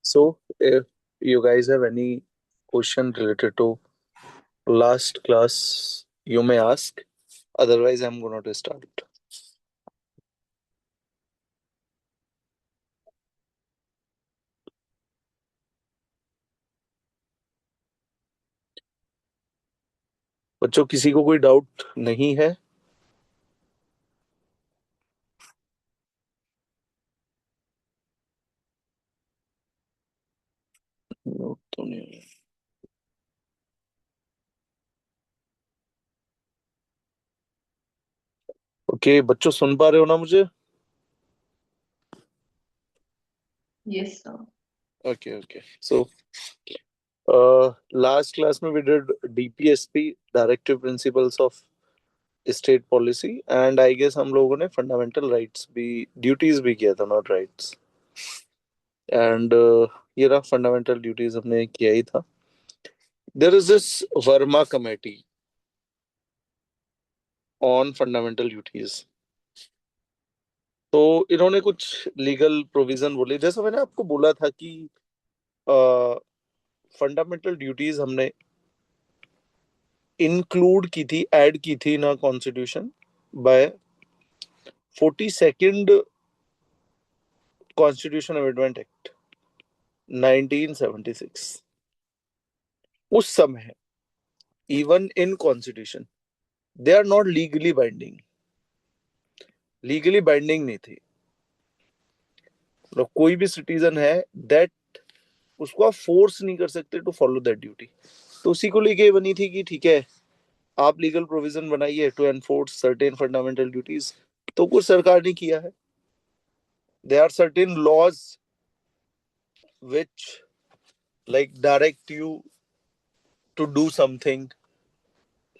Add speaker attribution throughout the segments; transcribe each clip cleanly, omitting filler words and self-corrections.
Speaker 1: So, if you guys have any question related to last class, you may ask. Otherwise, I'm going to start. बच्चों, किसी को कोई doubt नहीं है? Note तो नहीं है। ओके बच्चों, सुन पा रहे हो ना मुझे?
Speaker 2: Yes, sir.
Speaker 1: Okay okay so last class में we did DPSP, directive principles of state policy, and I guess हम लोगों ने फंडामेंटल राइट्स भी, ड्यूटीज भी किया था, नॉट राइट्स। एंड ये रहा, फंडामेंटल ड्यूटीज हमने किया ही था। There is this Verma committee on fundamental duties. तो इन्होंने कुछ लीगल प्रोविजन बोले, जैसा मैंने आपको बोला था कि फंडामेंटल ड्यूटीज हमने इंक्लूड की थी, ऐड की थी ना constitution by 42nd constitution amendment act 1976। उस समय even in constitution they are not legally binding, legally binding नहीं थी। मतलब कोई भी सिटीजन है दैट, उसको आप फोर्स नहीं कर सकते टू फॉलो दैट ड्यूटी। तो उसी को लेके बनी थी कि ठीक है, आप लीगल प्रोविजन बनाइए to enforce certain fundamental duties. तो कुछ सरकार ने किया है। There are certain laws which like direct you to do something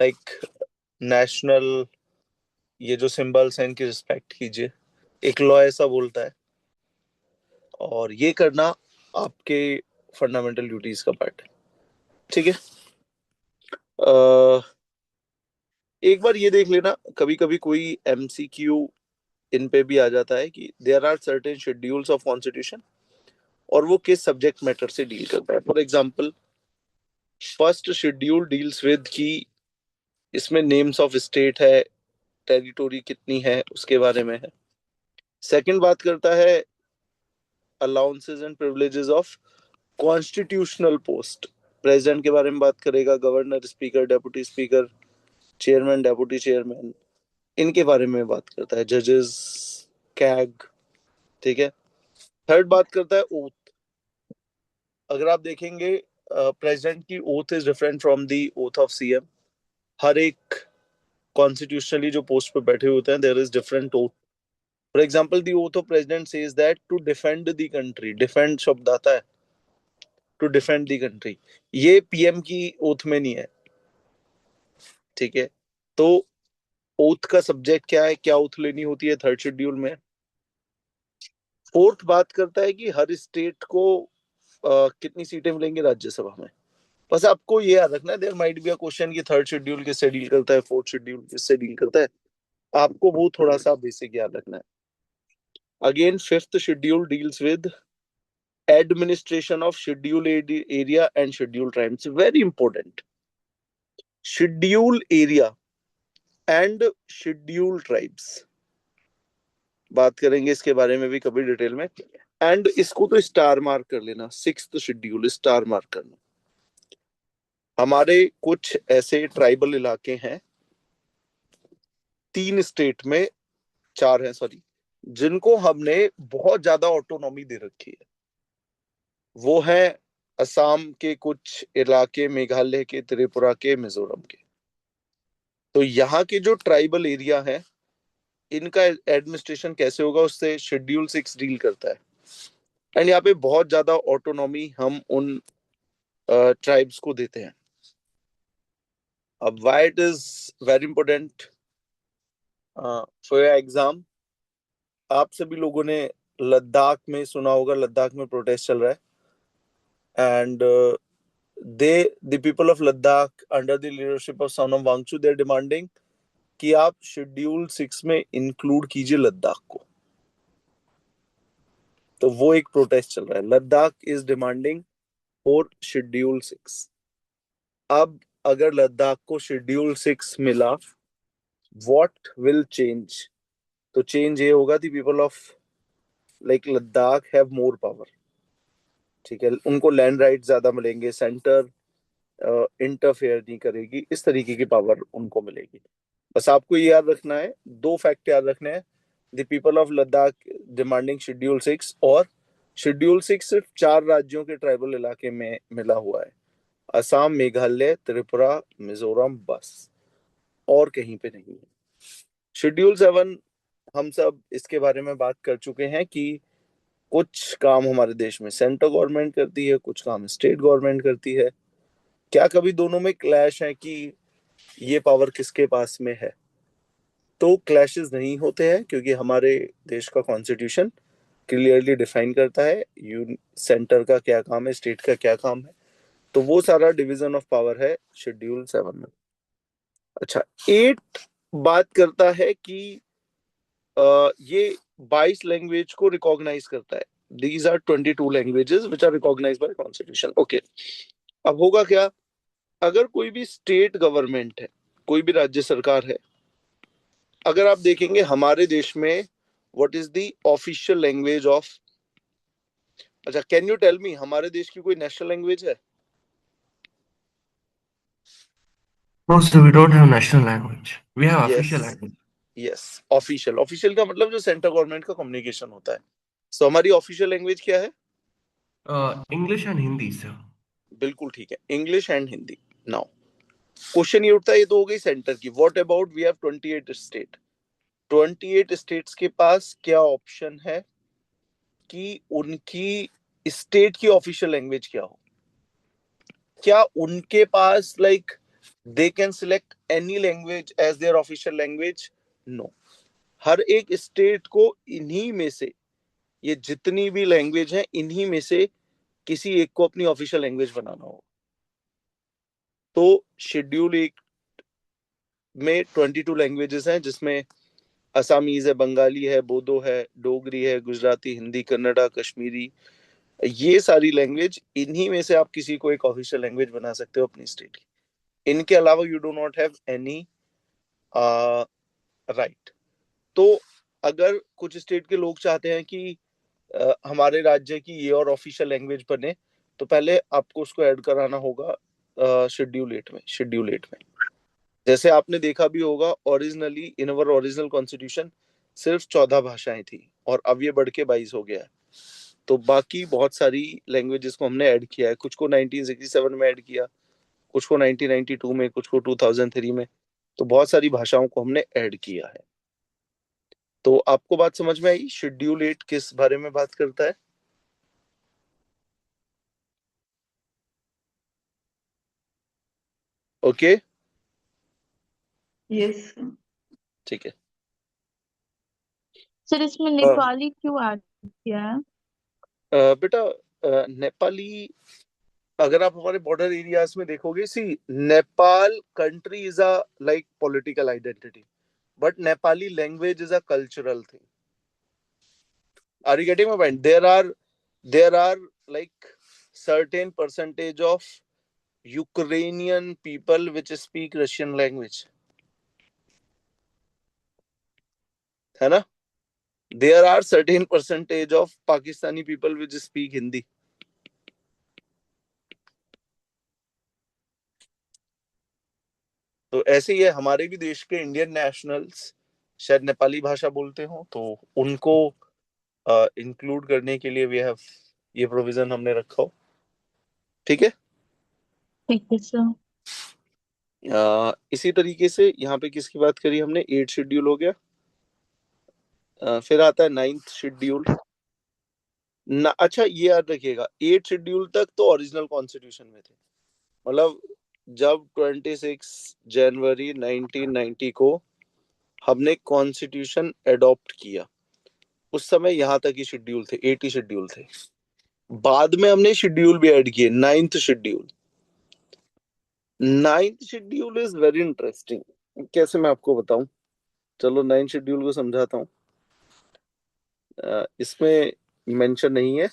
Speaker 1: like national, ये जो सिंबल्स हैं इनकी रिस्पेक्ट कीजिए, एक लॉ ऐसा बोलता है। और ये करना आपके फंडामेंटल ड्यूटीज का पार्ट है। ठीक है। एक बार ये देख लेना, कभी कभी कोई एमसीक्यू इन पे भी आ जाता है कि there are certain schedules of constitution और वो किस सब्जेक्ट मैटर से डील करता है। For example, first schedule deals with की इसमें नेम्स ऑफ स्टेट है, टेरिटोरी कितनी है उसके बारे में है। सेकंड बात करता है allowances and privileges of constitutional post, president के बारे में बात करेगा, governor, speaker, deputy speaker, chairman, deputy chairman, इनके बारे में बात करता है, जजेस, कैग। ठीक है। थर्ड बात करता है ओथ। अगर आप देखेंगे, प्रेसिडेंट की oath is different from the oath of CM. हर एक कॉन्स्टिट्यूशनली जो पोस्ट पे बैठे होते हैं, there is different oath. For example, the oath of president says that to defend the country, defend शब्द आता है, टू डिफेंड द कंट्री। ये पीएम की ओथ में नहीं है। ठीक है। तो ओथ का सब्जेक्ट क्या है, क्या ओथ लेनी होती है, थर्ड शेड्यूल में। फोर्थ बात करता है कि हर स्टेट को कितनी सीटें मिलेंगी राज्यसभा में। बस आपको ये याद रखना है, there might be a question कि थर्ड शेड्यूल किससे डील करता है, फोर्थ शेड्यूल किससे डील करता है। आपको वो थोड़ा सा बेसिक याद रखना है। Again, fifth schedule deals with administration of scheduled area and scheduled tribes. Very important. Scheduled area and scheduled tribes, बात करेंगे इसके बारे में भी कभी डिटेल में। एंड इसको तो स्टार मार्क कर लेना, सिक्स्थ शेड्यूल स्टार मार्क करना। हमारे कुछ ऐसे ट्राइबल इलाके हैं, 3 स्टेट में, 4 हैं सॉरी, जिनको हमने बहुत ज्यादा ऑटोनॉमी दे रखी है। वो है असम के कुछ इलाके, मेघालय के, त्रिपुरा के, मिजोरम के। तो यहाँ के जो ट्राइबल एरिया है, इनका एडमिनिस्ट्रेशन कैसे होगा, उससे शेड्यूल 6 डील करता है। एंड यहाँ पे बहुत ज्यादा ऑटोनॉमी हम उन ट्राइब्स को देते हैं। अब why it is very important for your exam, आप सभी लोगों ने लद्दाख में सुना होगा, लद्दाख में प्रोटेस्ट चल रहा है। And the people of Ladakh under the leadership of Sonam Wangchuk, they are demanding कि आप शेड्यूल 6 में इंक्लूड कीजिए लद्दाख को। तो तो वो एक प्रोटेस्ट चल रहा है। Ladakh is demanding for schedule 6। अब अगर लद्दाख को शेड्यूल 6 मिला, व्हाट विल चेंज? तो चेंज ये होगा, the people of like Ladakh have more power. ठीक है, उनको लैंड राइट ज्यादा मिलेंगे, सेंटर इंटरफेयर नहीं करेगी, इस तरीके की पावर उनको मिलेगी। बस आपको ये याद रखना है, दो फैक्ट याद रखने हैं। The people of Ladakh demanding schedule 6, और शेड्यूल 6 सिर्फ 4 राज्यों के ट्राइबल इलाके में मिला हुआ है। असम, मेघालय, त्रिपुरा, मिजोरम, बस, और कहीं पे नहीं है। शेड्यूल 7, हम सब इसके बारे में बात कर चुके हैं कि कुछ काम हमारे देश में सेंट्रल गवर्नमेंट करती है, कुछ काम स्टेट गवर्नमेंट करती है। क्या कभी दोनों में क्लैश है कि ये पावर किसके पास में है? तो क्लैशेस नहीं होते हैं, क्योंकि हमारे देश का कॉन्स्टिट्यूशन क्लियरली डिफाइन करता है यू सेंटर का क्या काम है, स्टेट का क्या काम है। तो वो सारा डिवीजन ऑफ पावर है शेड्यूल 7 में। अच्छा, 8 बात करता है कि ये 22 लैंग्वेज को रिकॉग्नाइज करता है। These are 22 languages which are recognised by constitution. Okay, अब होगा क्या? अगर कोई भी स्टेट गवर्नमेंट है, कोई भी राज्य सरकार है, अगर आप देखेंगे हमारे देश में what is the official language of, अच्छा कैन यू टेल मी, हमारे देश की कोई नेशनल लैंग्वेज है?
Speaker 3: No, sir, we don't have national language. We have
Speaker 1: yes,
Speaker 3: official language.
Speaker 1: Yes, official. Official का मतलब जो सेंट्रल गवर्नमेंट का कम्युनिकेशन होता है। सो हमारी ऑफिशियल लैंग्वेज क्या है?
Speaker 3: English and Hindi, sir.
Speaker 1: बिल्कुल ठीक है, English and Hindi. Now question ये उठता है, ये तो हो गई सेंटर की। What about we have 28 state. 28 states के पास क्या ऑप्शन है कि उनकी स्टेट की ऑफिशियल लैंग्वेज क्या हो? क्या उनके पास like they can select any language as their official language? No. हर एक स्टेट को इन्हीं में से, ये जितनी भी लैंग्वेज है इन्हीं में से किसी एक को अपनी ऑफिशियल लैंग्वेज बनाना होगा। तो शेड्यूल 1 में 22 लैंग्वेजेस हैं, जिसमें असमीज है, बंगाली है, बोडो है, डोगरी है, गुजराती, हिंदी, कन्नड़ा, कश्मीरी, ये सारी लैंग्वेज, इन्हीं में से आप किसी को एक ऑफिशियल लैंग्वेज बना सकते हो अपनी स्टेट की। इनके अलावा you do not have any right. तो अगर कुछ स्टेट के लोग चाहते हैं कि हमारे राज्य की ये और ऑफिशियल लैंग्वेज बने, तो पहले आपको उसको ऐड कराना होगा शेड्यूल 8 में। शेड्यूल 8 में जैसे आपने देखा भी होगा, ओरिजिनली इन अवर ओरिजिनल कॉन्स्टिट्यूशन सिर्फ 14 भाषाएं थी, और अब ये बढ़ के 22 हो गया है। तो बाकी बहुत सारी लैंग्वेजेस को हमने ऐड किया है, कुछ को 1967 में ऐड किया, कुछ को 1992 में, कुछ को 2003 में। तो बहुत सारी भाषाओं को हमने ऐड किया है। तो आपको बात समझ में आई शेड्यूल 8 किस बारे में बात करता है? Okay,
Speaker 2: Yes, sir.
Speaker 1: ठीक है।
Speaker 2: सर इसमें
Speaker 1: अ,
Speaker 2: नेपाली क्यों ऐड किया है?
Speaker 1: बेटा, नेपाली, अगर आप हमारे बॉर्डर एरियाज में देखोगे, see Nepal country is a like political identity, but Nepali language is a cultural thing. Are you getting my point? There are like certain percentage of Ukrainian people which speak Russian language, है ना? There are certain percentage of Pakistani people which speak Hindi. तो ऐसे ही है, हमारे भी देश के Indian nationals शायद नेपाली भाषा बोलते हो, तो उनको इंक्लूड करने के लिए वी हैव ये प्रोविजन हमने रखा हो। ठीक है।
Speaker 2: ठीक है सर।
Speaker 1: इसी तरीके से यहाँ पे किसकी बात करी हमने? 8 शेड्यूल हो गया। फिर आता है 9th शेड्यूल ना। अच्छा, ये याद रखिएगा, 8 शेड्यूल तक तो ओरिजिनल कॉन्स्टिट्यूशन में थे। मतलब जब 26 जनवरी 1990 को हमने कॉन्स्टिट्यूशन एडॉप्ट किया, उस समय यहाँ तक ही शेड्यूल थे, 8 ही शेड्यूल थे। बाद में हमने शेड्यूल भी ऐड किए, 9th schedule. 9th schedule is very interesting. कैसे मैं आपको बताऊं? चलो 9th शेड्यूल को समझाता हूँ। इसमें मेंशन नहीं है।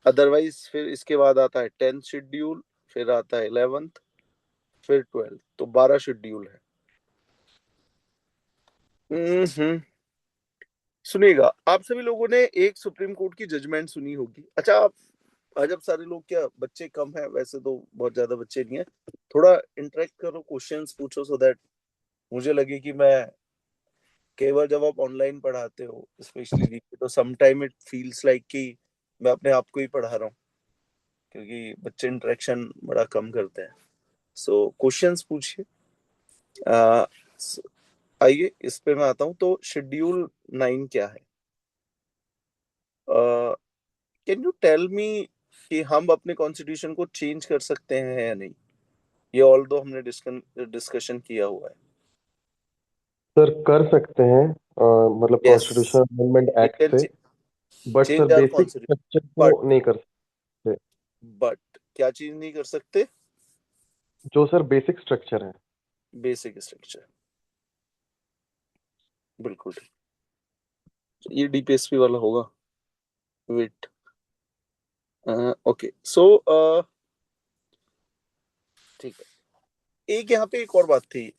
Speaker 1: अदरवाइज फिर इसके बाद आता है 10th शेड्यूल, फिर आता है 11th, फिर 12th, तो 12 शेड्यूल है। हम्म। सुनिएगा, आप सभी लोगों ने एक सुप्रीम कोर्ट की जजमेंट सुनी होगी। अच्छा, आप अजब सारे लोग, क्या बच्चे कम है? वैसे तो बहुत ज्यादा बच्चे नहीं है। थोड़ा इंटरेक्ट करो, क्वेश्चंस पूछो, सो दैट मुझे लगे कि मैं, कई बार जब आप ऑनलाइन पढ़ाते हो स्पेशली, तो some time it feels like कि मैं अपने आप को ही पढ़ा रहा हूँ, क्योंकि बच्चे इंटरेक्शन बड़ा कम करते हैं। सो क्वेश्चंस पूछिए। आ, स- आइए इस पे मैं आता हूँ। तो शेड्यूल 9 क्या है? कैन यू टेल मी कि हम अपने कॉन्स्टिट्यूशन को चेंज कर सकते हैं या नहीं? ये ऑल दो हमने डिस्कशन किया हुआ है।
Speaker 4: सर कर सकते हैं, मतलब
Speaker 1: yes,
Speaker 4: constitution amendment
Speaker 1: we
Speaker 4: act
Speaker 1: can
Speaker 4: say. But sir
Speaker 1: change our
Speaker 4: basic
Speaker 1: constitution,
Speaker 4: structure
Speaker 1: but
Speaker 4: को नहीं कर सकते।
Speaker 1: बट क्या चीज नहीं कर सकते?
Speaker 4: जो सर बेसिक स्ट्रक्चर है।
Speaker 1: बेसिक स्ट्रक्चर, बिल्कुल ठीक। ये डीपीएसपी वाला होगा। वेट, ओके, सो ठीक है। एक यहाँ पे एक और बात थी।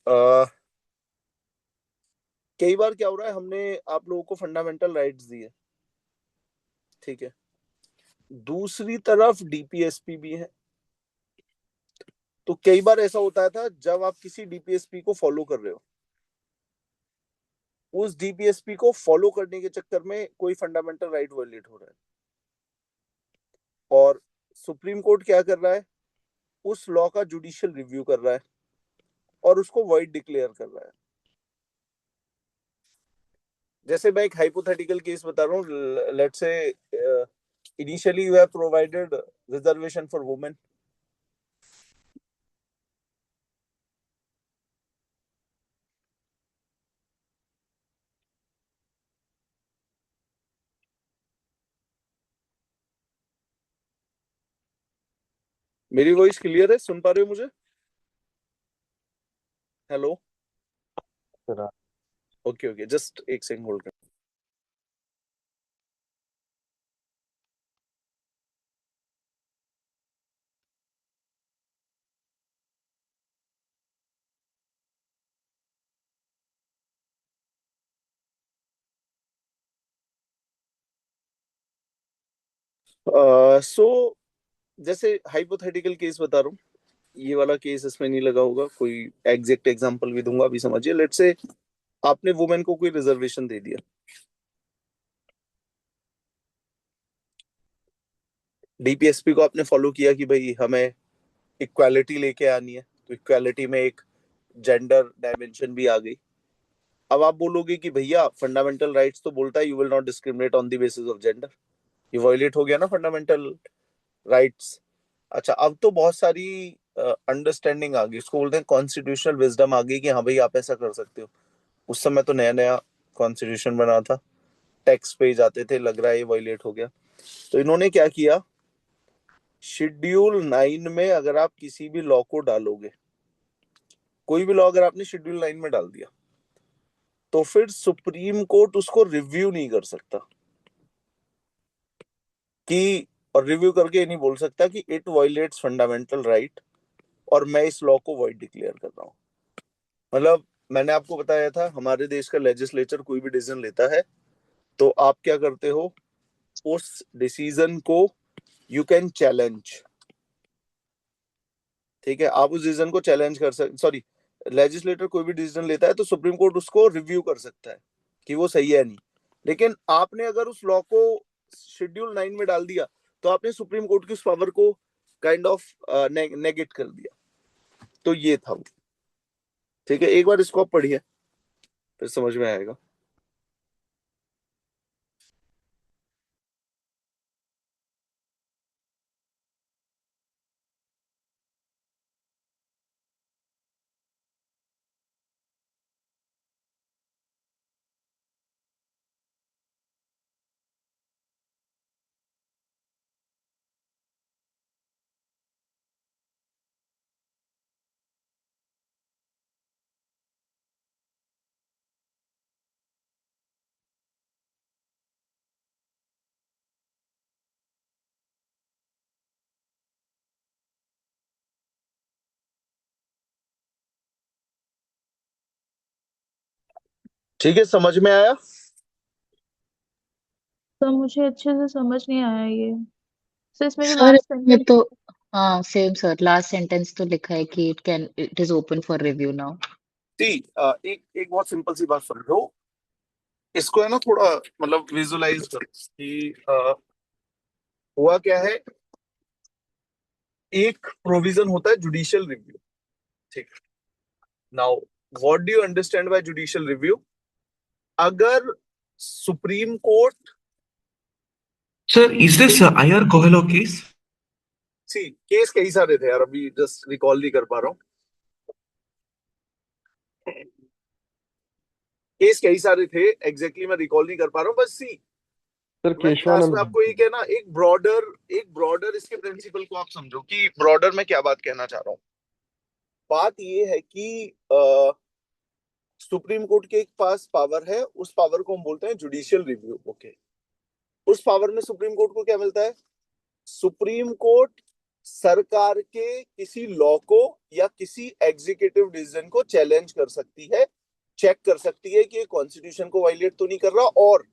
Speaker 1: कई बार क्या हो रहा है, हमने आप लोगों को फंडामेंटल राइट्स दिए, ठीक है, दूसरी तरफ डीपीएसपी भी है। तो कई बार ऐसा होता था, जब आप किसी डीपीएसपी को फॉलो कर रहे हो, उस डीपीएसपी को फॉलो करने के चक्कर में कोई फंडामेंटल राइट वायलेट हो रहा है, और सुप्रीम कोर्ट क्या कर रहा है, उस लॉ का जुडिशियल रिव्यू कर रहा है और उसको वॉइड डिक्लेयर कर रहा है। जैसे मैं एक हाइपोथेटिकल केस बता रहा हूँ। Let's say initially you have provided reservation for women. मेरी वॉइस क्लियर है? सुन पा रहे हो मुझे? Hello?
Speaker 4: Sir
Speaker 1: okay okay, just एक सेकंड होल्ड कर। सो जैसे हाइपोथेटिकल केस बता रहा हूँ, ये वाला केस इसमें नहीं लगा होगा, कोई एग्जैक्ट एग्जांपल भी दूंगा, अभी समझिए। लेट्स से आपने वुमेन को कोई रिजर्वेशन दे दिया, डीपीएसपी को आपने फॉलो किया कि भाई हमें इक्वालिटी लेके आनी है, तो इक्वालिटी में एक जेंडर डायमेंशन भी आ गई। अब आप बोलोगे कि भैया फंडामेंटल राइट्स तो बोलता है you will not discriminate on the basis of gender, ये वायलेट हो गया ना फंडामेंटल राइट्स। अच्छा, अब तो बहुत सारी अंडरस्टैंडिंग आ गई, उसको बोलते हैं कॉन्स्टिट्यूशनल विजडम आ गई, कि हाँ भाई आप ऐसा कर सकते हो। उस समय तो नया नया कॉन्स्टिट्यूशन बना था, टेक्स्ट पेज आते थे, लग रहा है ये वायलेट हो गया। तो इन्होंने क्या किया, शेड्यूल 9 में अगर आप किसी भी लॉ को डालोगे, कोई भी लॉ अगर आपने शेड्यूल 9 में डाल दिया, तो फिर सुप्रीम कोर्ट उसको रिव्यू नहीं कर सकता कि, और रिव्यू करके ये नहीं बोल सकता कि इट वायलेट्स फंडामेंटल राइट और मैं इस लॉ को वॉइड डिक्लेयर कर रहा हूँ। मतलब मैंने आपको बताया था, हमारे देश का लेजिस्लेचर कोई भी डिसीजन लेता है, तो आप क्या करते हो, उस डिसीजन को यू कैन चैलेंज। ठीक है, आप उस डिसीजन को चैलेंज कर सकते, सॉरी, लेजिस्लेटर कोई भी डिसीजन लेता है तो सुप्रीम कोर्ट उसको रिव्यू कर सकता है कि वो सही है नहीं। लेकिन आपने अगर उस लॉ को शेड्यूल 9 में डाल दिया, तो आपने सुप्रीम कोर्ट की उस पावर को काइंड ऑफ नेगेट कर दिया। तो ये था वो। ठीक है, एक बार इसको आप पढ़िए, फिर समझ में आएगा। ठीक है, समझ में आया?
Speaker 2: तो मुझे अच्छे से समझ नहीं आया ये। सर इसमें जो
Speaker 5: सर
Speaker 2: लास्ट
Speaker 5: इसमें
Speaker 2: सेंटेंस।
Speaker 5: तो हाँ सेम सर, लास्ट सेंटेंस तो लिखा है कि it is open for review now.
Speaker 1: See एक एक बहुत सिंपल सी बात समझो, इसको है ना थोड़ा मतलब विजुलाइज करो कि हुआ क्या है। एक प्रोविजन होता है जुडिशियल रिव्यू, ठीक है। Now what do you understand by judicial review? अगर supreme court,
Speaker 3: Sir, is this a IR Coelho case?
Speaker 1: See case कई सारे थे यार, अभी जस्ट रिकॉल नहीं कर पा रहा हूँ। केस कई सारे थे, एग्जैक्टली मैं रिकॉल नहीं कर पा रहा हूँ, बस सी
Speaker 4: सर
Speaker 1: मैं क्लास
Speaker 4: केशवानंद
Speaker 1: में आपको एक है ना एक ब्रॉडर इसके प्रिंसिपल को आप समझो कि ब्रॉडर में क्या बात कहना चाह रहा हूँ। बात ये है कि सुप्रीम कोर्ट के पास पावर है, उस पावर को हम बोलते हैं जुडिशियल रिव्यू। ओके, उस पावर में सुप्रीम कोर्ट को क्या मिलता है? सुप्रीम कोर्ट सरकार के किसी लॉ को या किसी एग्जीक्यूटिव डिसीजन को चैलेंज कर सकती है, चेक कर सकती है कि ये कॉन्स्टिट्यूशन को वायलेट तो नहीं कर रहा, और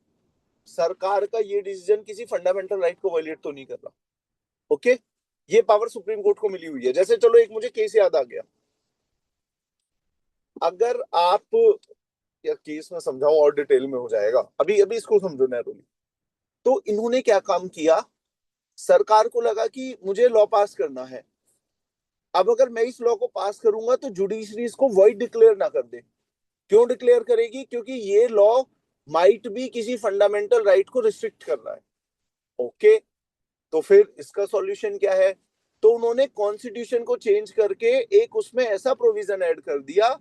Speaker 1: सरकार का ये डिसीजन किसी फंडामेंटल राइट को वायलेट तो नहीं कर रहा। ओके, ये पावर सुप्रीम कोर्ट को मिली हुई है। जैसे चलो एक मुझे केस याद आ गया, अगर आप या केस में समझाऊं और डिटेल में हो जाएगा, अभी अभी इसको समझो नैरोली। तो इन्होंने क्या काम किया, सरकार को लगा कि मुझे लॉ पास करना है। अब अगर मैं इस लॉ को पास करूंगा तो जुडिशरी इसको वॉइड डिक्लेयर ना कर दे। क्यों डिक्लेयर करेगी? क्योंकि ये लॉ माइट भी किसी फंडामेंटल राइट को रिस्ट्रिक्ट कर रहा है। ओके, तो फिर इसका सॉल्यूशन क्या है? तो उन्होंने कॉन्स्टिट्यूशन को चेंज करके एक उसमें ऐसा प्रोविजन ऐड कर दिया,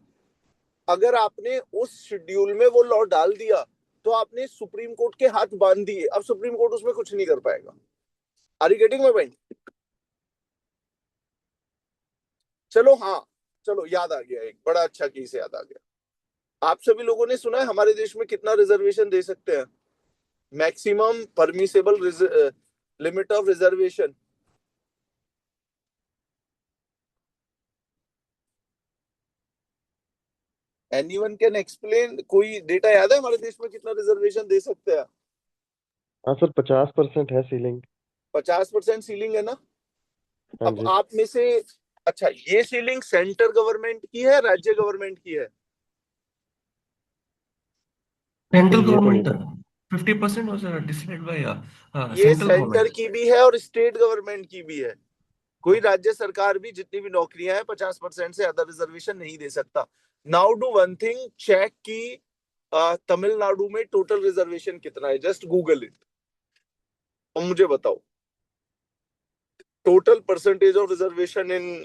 Speaker 1: अगर आपने उस शेड्यूल में वो लॉ डाल दिया तो आपने सुप्रीम कोर्ट के हाथ बांध दिए, अब सुप्रीम कोर्ट उसमें कुछ नहीं कर पाएगा। Are you getting my point? चलो हाँ, चलो याद आ गया, एक बड़ा अच्छा केस याद आ गया। आप सभी लोगों ने सुना है हमारे देश में कितना रिजर्वेशन दे सकते हैं? Maximum permissible limit of reservation. Anyone can explain? कोई डेटा याद है हमारे देश में कितना रिजर्वेशन दे सकते हैं?
Speaker 4: हाँ सर 50% है सीलिंग।
Speaker 1: 50% सीलिंग है ना?
Speaker 4: हाँ
Speaker 1: अब
Speaker 4: जी।
Speaker 1: आप में से, अच्छा ये सीलिंग सेंटर गवर्नमेंट की है, राज्य गवर्नमेंट की है?
Speaker 3: Central
Speaker 4: ये तो नहीं
Speaker 3: government,
Speaker 4: पता।
Speaker 3: 50% was decided by
Speaker 1: ये
Speaker 3: central
Speaker 1: सेंटर
Speaker 3: government.
Speaker 1: की भी है और स्टेट गवर्नमेंट की भी है। कोई राज्य सरकार भी जितनी भी नौकरियां हैं 50% से ज्यादा रिजर्वेशन नहीं दे सकता। Now do one thing, check की तमिलनाडु में टोटल रिजर्वेशन कितना है, जस्ट गूगल इट और मुझे बताओ total percentage of reservation in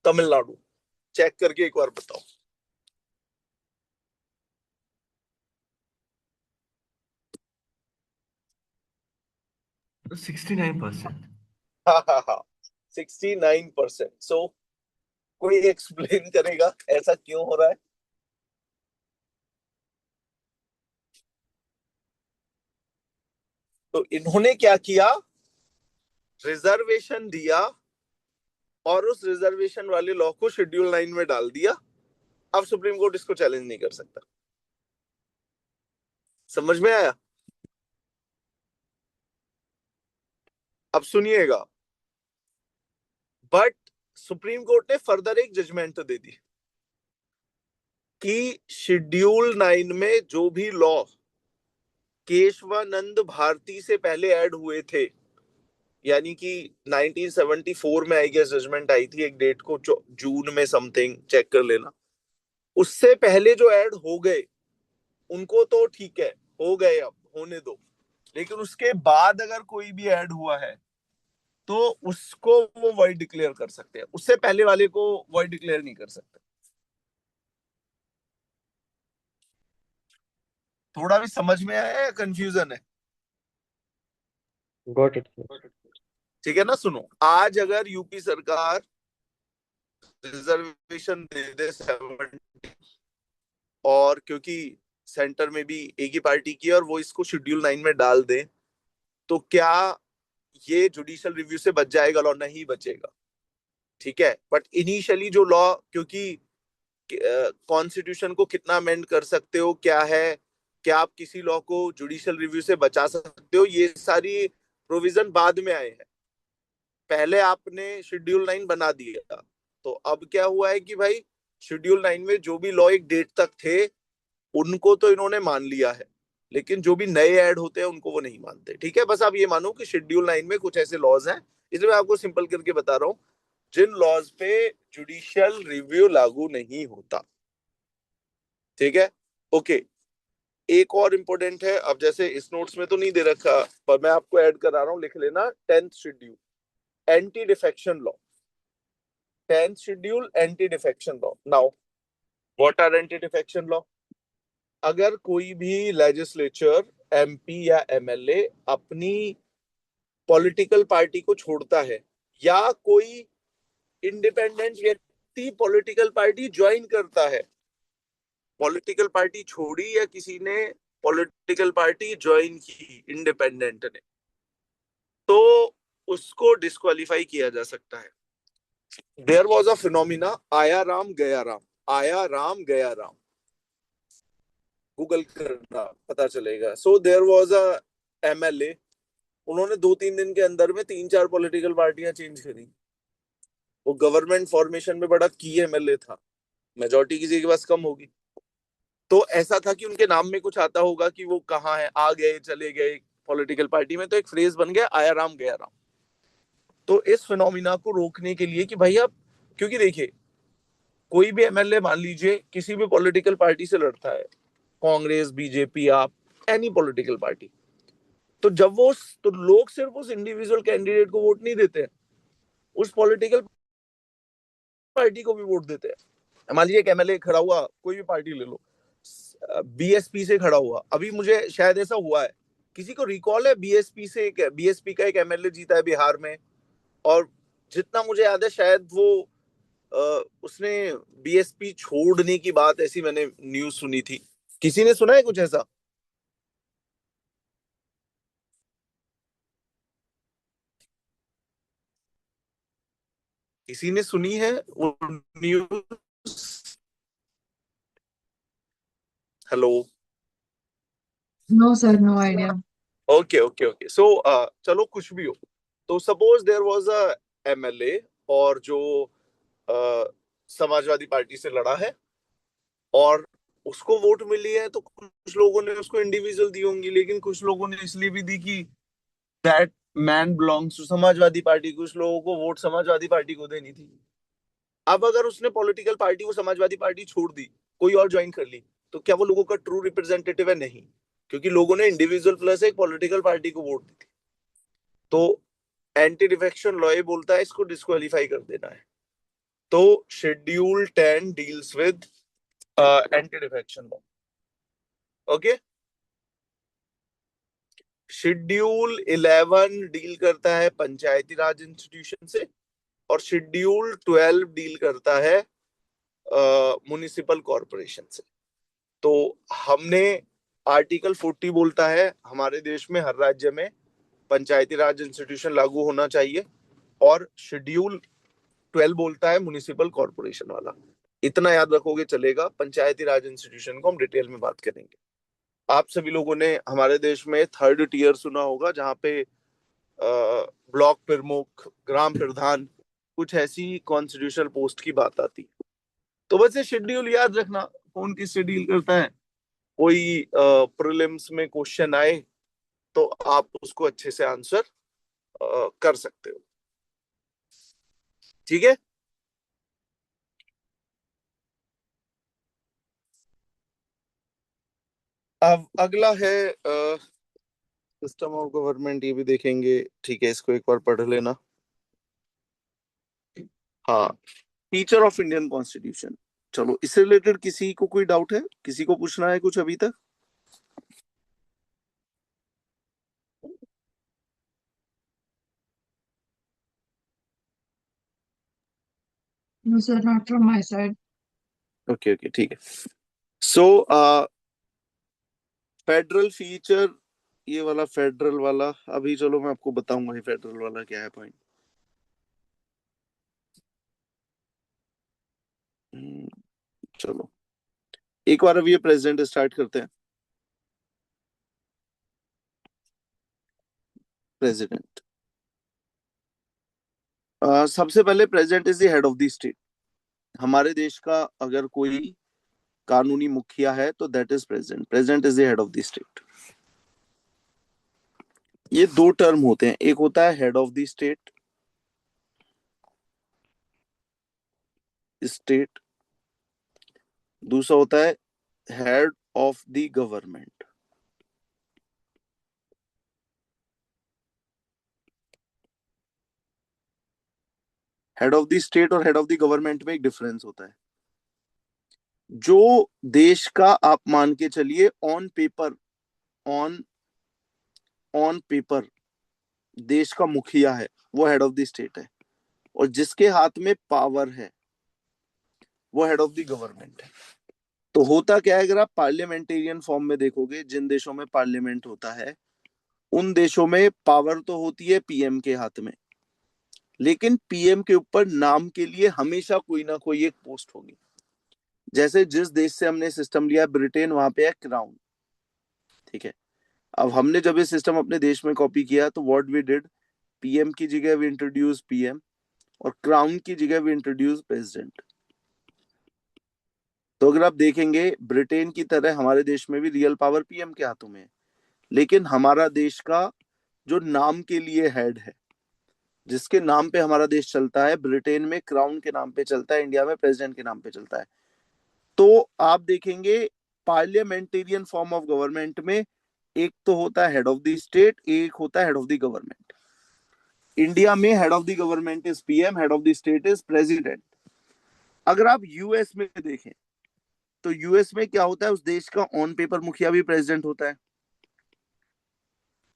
Speaker 1: Tamil Nadu. Check करके एक बार बताओ।
Speaker 3: 69%.
Speaker 1: हाँ हाँ हाँ, 69%। सो कोई एक्सप्लेन करेगा ऐसा क्यों हो रहा है? तो इन्होंने क्या किया, रिजर्वेशन दिया और उस रिजर्वेशन वाले लॉ को शेड्यूल 9 में डाल दिया। अब सुप्रीम कोर्ट इसको चैलेंज नहीं कर सकता। समझ में आया? अब सुनिएगा, बट सुप्रीम कोर्ट ने फर्दर एक जजमेंट दे दी कि शेड्यूल 9 में जो भी लॉ केशवानंद भारती से पहले ऐड हुए थे, यानी कि 1974 में आई गेस जजमेंट आई थी एक डेट को, जून में समथिंग, चेक कर लेना। उससे पहले जो ऐड हो गए उनको तो ठीक है, हो गए, अब होने दो। लेकिन उसके बाद अगर कोई भी ऐड हुआ है तो उसको वो वॉइड डिक्लेयर कर सकते हैं, उससे पहले वाले को वॉइड डिक्लेयर नहीं कर सकते। थोड़ा भी समझ में आया या कंफ्यूजन है?
Speaker 4: Got it sir.
Speaker 1: ठीक है ना? सुनो, आज अगर यूपी सरकार रिजर्वेशन दे दे 70, और क्योंकि सेंटर में भी एक ही पार्टी की है और वो इसको शेड्यूल 9 में डाल दे, तो क्या ये जुडिशियल रिव्यू से बच जाएगा लॉ? नहीं बचेगा। ठीक है, बट इनिशियली जो लॉ, क्योंकि कॉन्स्टिट्यूशन को कितना अमेंड कर सकते हो, क्या है, क्या आप किसी लॉ को जुडिशियल रिव्यू से बचा सकते हो, ये सारी प्रोविजन बाद में आए हैं। पहले आपने शेड्यूल 9 बना दिया, तो अब क्या हुआ है कि भाई शेड्यूल 9 में जो भी लॉ एक डेट तक थे उनको तो इन्होंने मान लिया है, लेकिन जो भी नए ऐड होते हैं उनको वो नहीं मानते। ठीक है, बस आप ये मानो कि शेड्यूल 9 में कुछ ऐसे लॉज हैं, इसलिए मैं आपको सिंपल करके बता रहा हूँ, जिन लॉज पे जुडिशियल रिव्यू लागू नहीं होता। ठीक है, ओके। एक और इंपॉर्टेंट है, अब जैसे इस नोट्स में तो नहीं दे रखा पर मैं आपको ऐड करा रहा हूँ, लिख लेना 10th schedule anti defection law. 10th schedule anti defection law. Now what are anti defection law? अगर कोई भी लेजिस्लेचर, एमपी या एमएलए अपनी पॉलिटिकल पार्टी को छोड़ता है या कोई इंडिपेंडेंट व्यक्ति पॉलिटिकल पार्टी ज्वाइन करता है, पॉलिटिकल पार्टी छोड़ी या किसी ने पॉलिटिकल पार्टी ज्वाइन की इंडिपेंडेंट ने, तो उसको डिस्क्वालीफाई किया जा सकता है। देयर वॉज अ फिनोमिना, आया राम गया राम, आया राम गया राम, गूगल करना पता चलेगा। So there was a MLA, उन्होंने 2-3 दिन के अंदर में 3-4 पॉलिटिकल पार्टियां चेंज करी। वो गवर्नमेंट फॉर्मेशन में बड़ा की एमएलए था, मेजोरिटी किसी के पास कम होगी, तो ऐसा था कि उनके नाम में कुछ आता होगा कि वो कहाँ है, आ गए चले गए पॉलिटिकल पार्टी में, तो एक फ्रेज बन गया आया राम गया राम। तो इस फिनोमिना को रोकने के लिए कि भाई अब, क्योंकि देखिए कोई भी एमएलए मान लीजिए किसी भी पॉलिटिकल पार्टी से लड़ता है, कांग्रेस, बीजेपी, आप एनी पॉलिटिकल पार्टी, तो जब वो, तो लोग सिर्फ उस इंडिविजुअल कैंडिडेट को वोट नहीं देते हैं, उस पॉलिटिकल पार्टी को भी वोट देते हैं। मान लीजिए एक एमएलए खड़ा हुआ, कोई भी पार्टी ले लो, बीएसपी से खड़ा हुआ, अभी मुझे शायद ऐसा हुआ है, किसी को रिकॉल है बीएसपी का एक एमएलए जीता है बिहार में, और जितना मुझे याद है शायद वो उसने बीएसपी छोड़ने की बात, ऐसी मैंने न्यूज सुनी थी। किसी ने सुना है कुछ ऐसा? किसी ने सुनी है वो news? Hello?
Speaker 2: No, sir, no idea.
Speaker 1: Okay okay okay, so चलो कुछ भी हो, तो suppose there was a MLA और जो समाजवादी पार्टी से लड़ा है और उसको वोट मिली है, तो कुछ लोगों ने उसको इंडिविजुअल दी होंगी, लेकिन कुछ लोगों ने इसलिए भी दी कि that man belongs to Samajwadi party, कुछ लोगों को वोट समाजवादी पार्टी को देनी थी। अब अगर उसने पॉलिटिकल पार्टी, वो समाजवादी पार्टी छोड़ दी, कोई और ज्वाइन कर ली, तो क्या वो लोगों का ट्रू रिप्रेजेंटेटिव है? नहीं, क्योंकि लोगों ने इंडिविजुअल प्लस एक पॉलिटिकल पार्टी को वोट दी थी। तो एंटी डिफेक्शन लॉ बोलता है इसको डिस्क्वालीफाई कर देना है। तो schedule 10 deals with anti defection law. Okay, schedule 11 deal करता है पंचायती राज इंस्टीट्यूशन से, और शेड्यूल 12 डील करता है म्युनिसिपल कॉरपोरेशन से। तो हमने आर्टिकल 40 बोलता है हमारे देश में हर राज्य में पंचायती राज इंस्टीट्यूशन लागू होना चाहिए, और शेड्यूल 12 बोलता है म्युनिसिपल कॉरपोरेशन वाला। इतना याद रखोगे चलेगा, पंचायती राज इंस्टीट्यूशन को हम डिटेल में बात करेंगे। आप सभी लोगों ने हमारे देश में 3rd टियर सुना होगा, जहाँ पे ब्लॉक प्रमुख, ग्राम प्रधान, कुछ ऐसी कॉन्स्टिट्यूशनल पोस्ट की बात आती। तो बस ये शेड्यूल याद रखना, कौन किस से डील करता है। कोई प्रीलिम्स में क्वेश्चन आए तो आप उसको अच्छे से आंसर कर सकते हो। ठीक है, अब अगला है सिस्टम ऑफ गवर्नमेंट, ये भी देखेंगे। ठीक है, इसको एक बार पढ़ लेना। हाँ, फीचर ऑफ इंडियन कॉन्स्टिट्यूशन। चलो, इससे रिलेटेड किसी को कोई डाउट है, किसी को पूछना है कुछ अभी तक?
Speaker 2: No, sir, not from my side.
Speaker 1: Okay okay, ठीक है। सो फेडरल फीचर, ये वाला फेडरल वाला, अभी चलो मैं आपको बताऊंगा ये फेडरल वाला क्या है पॉइंट। चलो एक बार अब ये प्रेसिडेंट स्टार्ट करते हैं। प्रेसिडेंट, सबसे पहले president is the head of the state. हमारे देश का अगर कोई कानूनी मुखिया है तो that is president. President is the head of the state. ये दो टर्म होते हैं, एक होता है head of the state, state, दूसरा होता है head of the government. Head of the state और हेड ऑफ द गवर्नमेंट में एक डिफरेंस होता है। जो देश का आप मान के चलिए on paper, on on paper देश का मुखिया है, वो हेड ऑफ द स्टेट है, और जिसके हाथ में पावर है वो हेड ऑफ द गवर्नमेंट है। तो होता क्या है, अगर आप पार्लियामेंटेरियन फॉर्म में देखोगे, जिन देशों में पार्लियामेंट होता है उन देशों में पावर तो होती है पीएम के हाथ में, लेकिन पीएम के ऊपर नाम के लिए हमेशा कोई ना कोई एक पोस्ट होगी। जैसे जिस देश से हमने सिस्टम लिया ब्रिटेन, वहां पे है क्राउन, ठीक है। अब हमने जब ये सिस्टम अपने देश में कॉपी किया तो व्हाट वी डिड, पीएम की जगह वी इंट्रोड्यूस पीएम और क्राउन की जगह वी इंट्रोड्यूस प्रेसिडेंट। तो अगर आप देखेंगे ब्रिटेन की तरह हमारे देश में भी रियल पावर पीएम के हाथों में है, लेकिन हमारा देश का जो नाम के लिए हेड है, जिसके नाम पे हमारा देश चलता है, ब्रिटेन में क्राउन के नाम पे चलता है, इंडिया में प्रेसिडेंट के नाम पे चलता है। तो आप देखेंगे पार्लियामेंटेरियन फॉर्म ऑफ गवर्नमेंट में एक तो होता है हेड ऑफ द स्टेट, एक होता है head of the government. India में head of the government is PM, head of the state is president. अगर आप यूएस में देखें तो यूएस में क्या होता है, उस देश का ऑन पेपर मुखिया भी प्रेसिडेंट होता है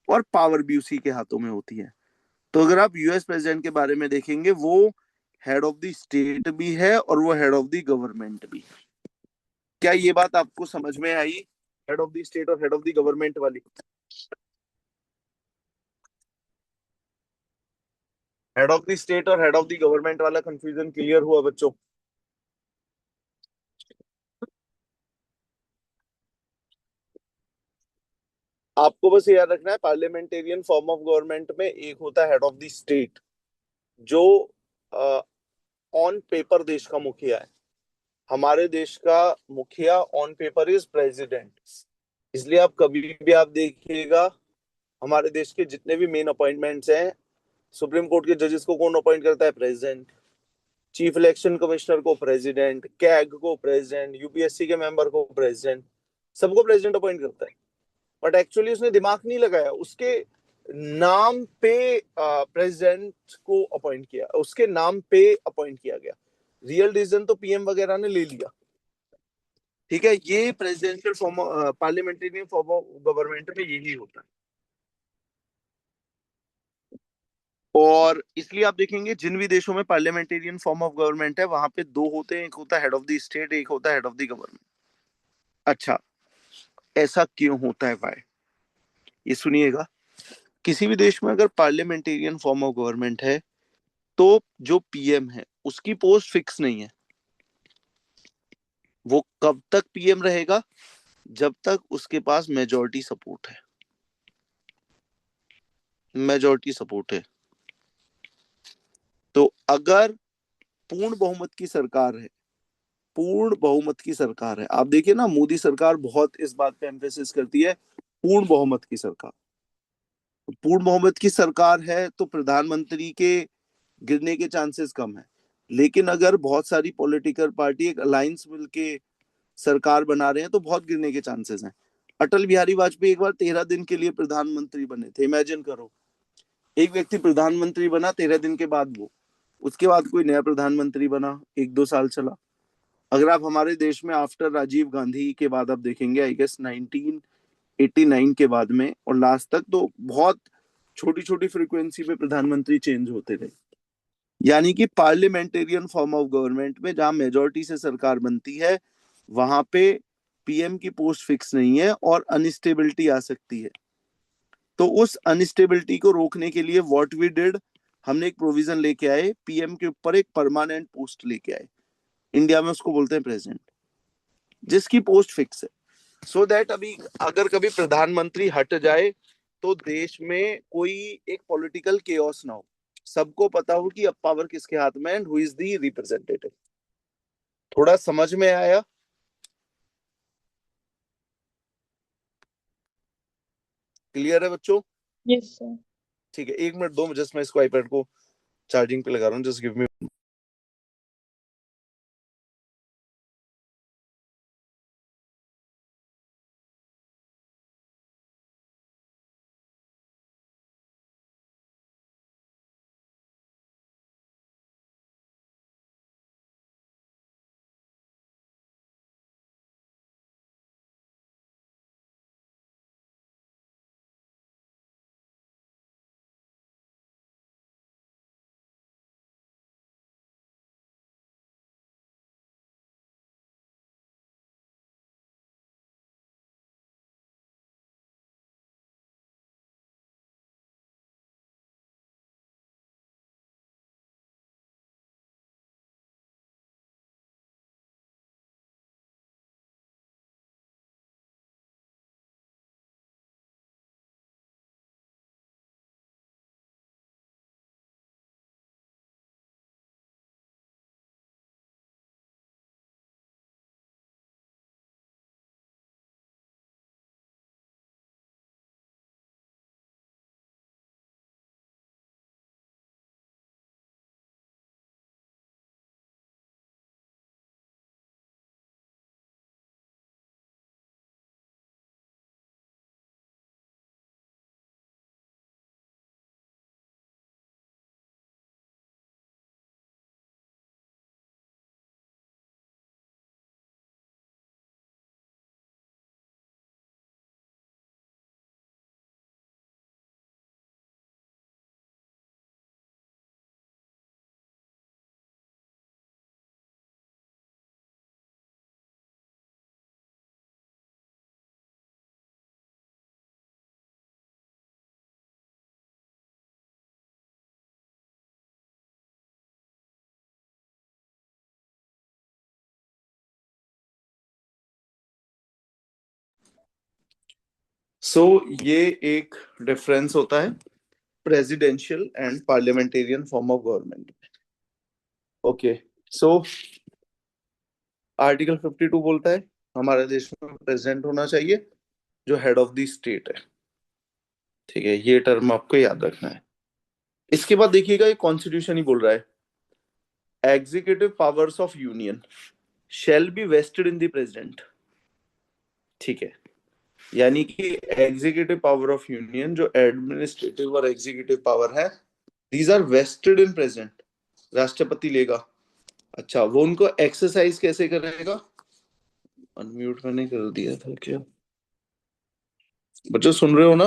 Speaker 1: और पावर भी उसी के हाथों में होती है। तो अगर आप यूएस प्रेसिडेंट के बारे में देखेंगे, वो हेड ऑफ द स्टेट भी है और वो हेड ऑफ द गवर्नमेंट भी है। क्या ये बात आपको समझ में आई, हेड ऑफ द स्टेट और हेड ऑफ द गवर्नमेंट वाली? हेड ऑफ द स्टेट और हेड ऑफ द गवर्नमेंट वाला कंफ्यूजन क्लियर हुआ बच्चों? आपको बस याद रखना है पार्लियामेंटेरियन फॉर्म ऑफ गवर्नमेंट में एक होता है हेड ऑफ द स्टेट, जो ऑन पेपर देश का मुखिया है। हमारे देश का मुखिया ऑन पेपर इज प्रेसिडेंट। इसलिए आप कभी भी आप देखिएगा हमारे देश के जितने भी मेन अपॉइंटमेंट्स हैं, सुप्रीम कोर्ट के जजेस को कौन अपॉइंट करता है? प्रेसिडेंट। चीफ इलेक्शन कमिश्नर को प्रेसिडेंट, कैग को प्रेसिडेंट, यूपीएससी के मेंबर को प्रेसिडेंट, सबको प्रेसिडेंट अपॉइंट करता है। बट एक्चुअली उसने दिमाग नहीं लगाया, उसके नाम पे प्रेसिडेंट को अपॉइंट किया, उसके नाम पे अपॉइंट किया गया। रियल डिसीजन तो पीएम वगैरह ने ले लिया, ठीक है। ये presidential form, parliamentarian form of government में यही होता है। और इसलिए आप देखेंगे जिन भी देशों में पार्लियामेंटेरियन फॉर्म ऑफ गवर्नमेंट है वहां पे दो होते हैं, एक होता है हेड ऑफ द स्टेट, एक होता है हेड ऑफ द गवर्नमेंट। अच्छा, ऐसा क्यों होता है, वाई? ये सुनिएगा, किसी भी देश में अगर पार्लियामेंटेरियन फॉर्म ऑफ गवर्नमेंट है तो जो पीएम है उसकी पोस्ट फिक्स नहीं है। वो कब तक पीएम रहेगा? जब तक उसके पास मेजॉरिटी सपोर्ट है। मेजॉरिटी सपोर्ट है। तो अगर पूर्ण बहुमत की सरकार है, पूर्ण बहुमत की सरकार है, आप देखिए ना मोदी सरकार बहुत इस बात पे एम्फेसिस करती है, पूर्ण बहुमत की सरकार। पूर्ण बहुमत की सरकार है तो प्रधानमंत्री के गिरने के चांसेस कम है। लेकिन अगर बहुत सारी पॉलिटिकल पार्टी एक अलायंस मिलके सरकार बना रहे हैं तो बहुत गिरने के चांसेस हैं। अटल बिहारी वाजपेयी एक बार 13 दिन के लिए प्रधानमंत्री बने थे, इमेजिन करो। एक व्यक्ति प्रधानमंत्री बना 13 दिन के बाद, वो उसके बाद कोई नया प्रधानमंत्री बना, 1-2 साल चला। अगर आप हमारे देश में आफ्टर राजीव गांधी के बाद आप देखेंगे, आई गेस 1989 के बाद में और लास्ट तक, तो बहुत छोटी छोटी फ्रीक्वेंसी पे प्रधानमंत्री चेंज होते रहे। यानी कि पार्लियामेंटेरियन फॉर्म ऑफ गवर्नमेंट में जहां मेजोरिटी से सरकार बनती है वहां पे पीएम की पोस्ट फिक्स नहीं है और अनस्टेबिलिटी आ सकती है। तो उस अनस्टेबिलिटी को रोकने के लिए व्हाट वी डिड, हमने एक प्रोविजन लेके आए, पीएम के ऊपर एक परमानेंट पोस्ट लेके आए। इंडिया में उसको बोलते हैं प्रेसिडेंट। जिसकी पोस्ट फिक्स है, सो दैट अभी अगर कभी प्रधानमंत्री हट जाए तो देश में कोई एक पॉलिटिकल केओस ना हो, सबको पता हो कि अब पावर किसके हाथ में and who is the representative. थोड़ा समझ में आया? क्लियर है बच्चों?
Speaker 2: Yes sir.
Speaker 1: ठीक है, 1 मिनट दो, जस्ट मैं इसको आईपैड को चार्जिंग पे लगा रहा हूँ, जस्ट गिव मी। सो ये एक डिफरेंस होता है presidential and parliamentarian form of government. Okay, so article 52 बोलता है हमारे देश में प्रेसिडेंट होना चाहिए जो हेड ऑफ द स्टेट है। ठीक है, ये टर्म आपको याद रखना है। इसके बाद देखिएगा, ये कॉन्स्टिट्यूशन ही बोल रहा है executive powers of union shall be vested in the president. ठीक है, यानी कि एग्जीक्यूटिव पावर ऑफ यूनियन जो एडमिनिस्ट्रेटिव और एग्जीक्यूटिव पावर है, these are vested in president, राष्ट्रपति लेगा। अच्छा, वो उनको एक्सरसाइज कैसे करेगा? अनम्यूट मैंने कर दिया था क्या? बच्चों सुन रहे हो ना?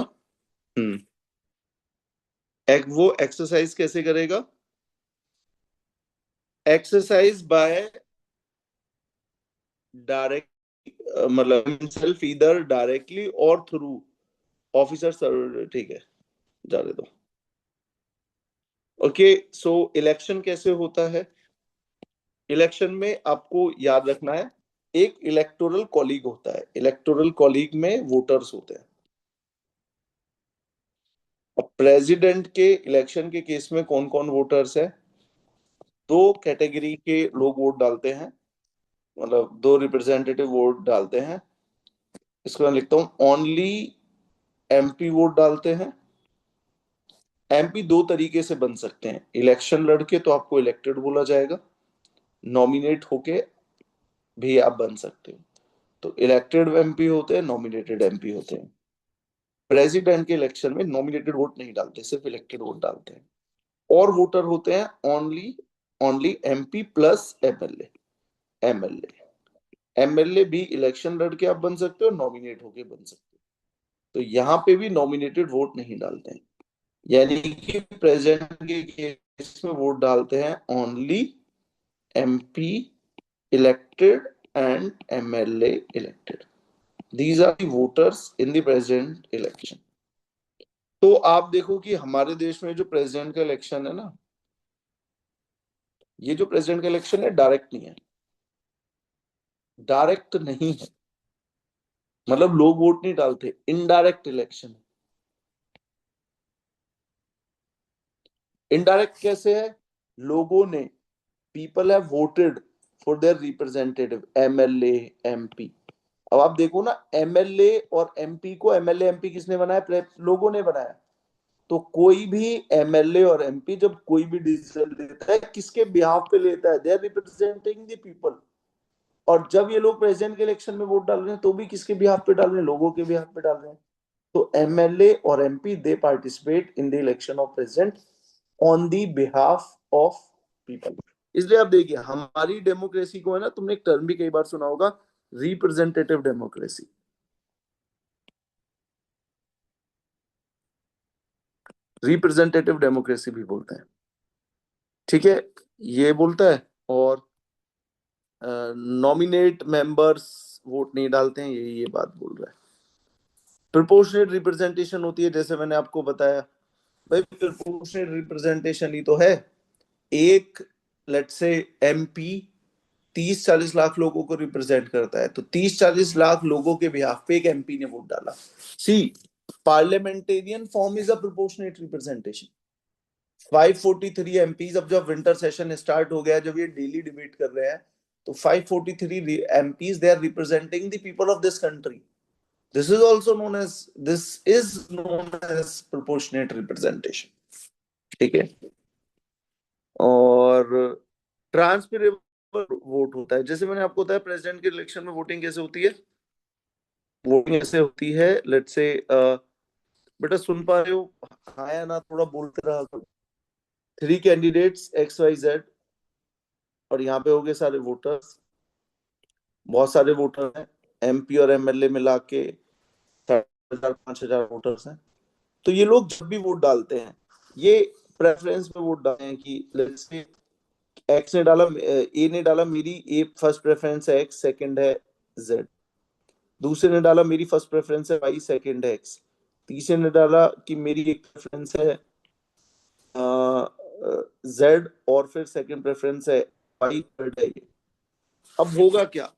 Speaker 1: वो एक्सरसाइज कैसे करेगा? एक्सरसाइज बाय डायरेक्ट, मतलब हिमसेल्फ ईदर डायरेक्टली और थ्रू ऑफिसर। ठीक है, जाने दो। ओके, सो इलेक्शन कैसे होता है? इलेक्शन में आपको याद रखना है एक इलेक्टोरल कॉलीग होता है, इलेक्टोरल कॉलीग में वोटर्स होते हैं। अब प्रेसिडेंट के इलेक्शन के केस में कौन कौन वोटर्स है? 2 कैटेगरी के लोग वोट डालते हैं, मतलब 2 रिप्रेजेंटेटिव वोट डालते हैं। इसको मैं लिखता हूं ओनली एमपी वोट डालते हैं। एमपी 2 तरीके से बन सकते हैं, इलेक्शन लड़के तो आपको इलेक्टेड बोला जाएगा, नॉमिनेट होके भी आप बन सकते हो। तो इलेक्टेड एमपी होते हैं, नॉमिनेटेड एमपी होते हैं। प्रेसिडेंट के इलेक्शन में नॉमिनेटेड वोट नहीं डालते, सिर्फ इलेक्टेड वोट डालते हैं। और वोटर होते हैं only only MP plus MLA. MLA भी इलेक्शन लड़के आप बन सकते हो, नॉमिनेट होके बन सकते हो। तो यहाँ पे भी नॉमिनेटेड वोट नहीं डालते हैं, यानी कि प्रेसिडेंट के केस में वोट डालते हैं only MP elected and MLA elected. These are the voters in the president election. तो आप देखो कि हमारे देश में जो प्रेसिडेंट का इलेक्शन है ना, ये जो प्रेसिडेंट का इलेक्शन है डायरेक्ट नहीं है, डायरेक्ट नहीं है, मतलब लोग वोट नहीं डालते, इनडायरेक्ट इलेक्शन। इनडायरेक्ट कैसे है? लोगों ने, people have voted for their representative, MLA MP. अब आप देखो ना, एमएलए और एमपी को, एमएलए एमपी किसने बनाया? लोगों ने बनाया। तो कोई भी एमएलए और एमपी जब कोई भी डिसीजन लेता है, किसके बिहाफ पे लेता है? They are representing the people. और जब ये लोग प्रेसिडेंट के इलेक्शन में वोट डाल रहे हैं, तो भी किसके बिहाफ पे डाल रहे हैं? लोगों के बिहाफ पे डाल रहे हैं। तो एमएलए और MP, they participate in the election of president on the behalf of people. इसलिए आप देखिए, हमारी डेमोक्रेसी को है ना, तुमने एक टर्म भी कई बार सुना होगा, रिप्रेजेंटेटिव डेमोक्रेसी। रिप्रेजेंटेटिव डेमोक्रेसी भी बोलते हैं, ठीक है, ये बोलता है। और नॉमिनेट मेंबर्स वोट नहीं डालते हैं, ये बात बोल रहा है। प्रोपोर्शनेट रिप्रेजेंटेशन होती है, जैसे मैंने आपको बताया भाई, प्रोपोर्शनेट रिप्रेजेंटेशन ही तो है। एक, लेट्स से एमपी 30-40 लाख लोगों को रिप्रेजेंट करता है, तो 30-40 लाख लोगों के बिहाफ पे एक एमपी ने वोट डाला। See, parliamentarian form is a proportionate representation. 543 MPs, अब जब विंटर सेशन स्टार्ट हो गया, जब ये डेली डिबेट कर रहे हैं, तो 543 MPs, they are representing the people of this country. This is also known as, this is known as proportionate representation, ठीक है। और ट्रांसफरेबल वोट होता है, जैसे मैंने आपको बताया प्रेसिडेंट के इलेक्शन में वोटिंग कैसे होती है। वोटिंग ऐसे होती है, लेट्स से, बेटा सुन पा रहे हो? हाँ या ना, थोड़ा बोलते रहा करो। 3 कैंडिडेट्स XYZ, और यहाँ पे हो गए सारे वोटर्स, बहुत सारे वोटर हैं, एमपी और एमएलए मिला के 4,000-5,000 वोटर्स हैं। तो ये लोग जब भी वोट डालते हैं, ये प्रेफरेंस पे वोट डालते हैं कि लेट्स से एक्स ने डाला, ए ने डाला, मेरी ए फर्स्ट प्रेफरेंस है एक्स, सेकंड है जेड। दूसरे ने डाला मेरी फर्स्ट प्रेफरेंस है वाई, सेकंड है एक्स। तीसरे ने डाला कि मेरी एक प्रेफरेंस है जेड, और फिर सेकंड प्रेफरेंस है वाई, थर्ड है ये। अब होगा क्या?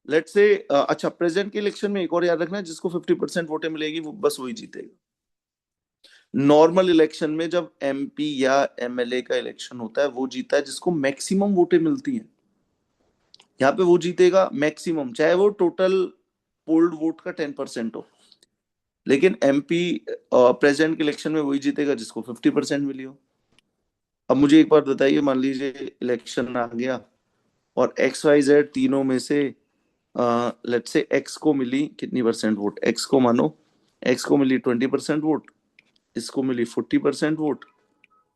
Speaker 1: लेट्स से, अच्छा, प्रेसिडेंट के इलेक्शन में एक और याद रखना, जिसको 50% वोटें मिलेगी वो बस वही जीतेगा। नॉर्मल इलेक्शन में जब एमपी या एमएलए का इलेक्शन होता है, वो जीता है जिसको मैक्सिमम वोटें मिलती हैं। यहाँ पे वो जीतेगा मैक्सिमम, चाहे वो टोटल पोल्ड वोट का 10% हो। लेकिन एमपी प्रेसिडेंट के इलेक्शन में वही जीतेगा जिसको 50% मिली हो। अब मुझे एक बात बताइए, मान लीजिए इलेक्शन आ गया और XYZ तीनों में से लेट्स से एक्स को मिली कितनी परसेंट वोट? एक्स को मानो, एक्स को मिली 20% वोट, इसको मिली 40% वोट,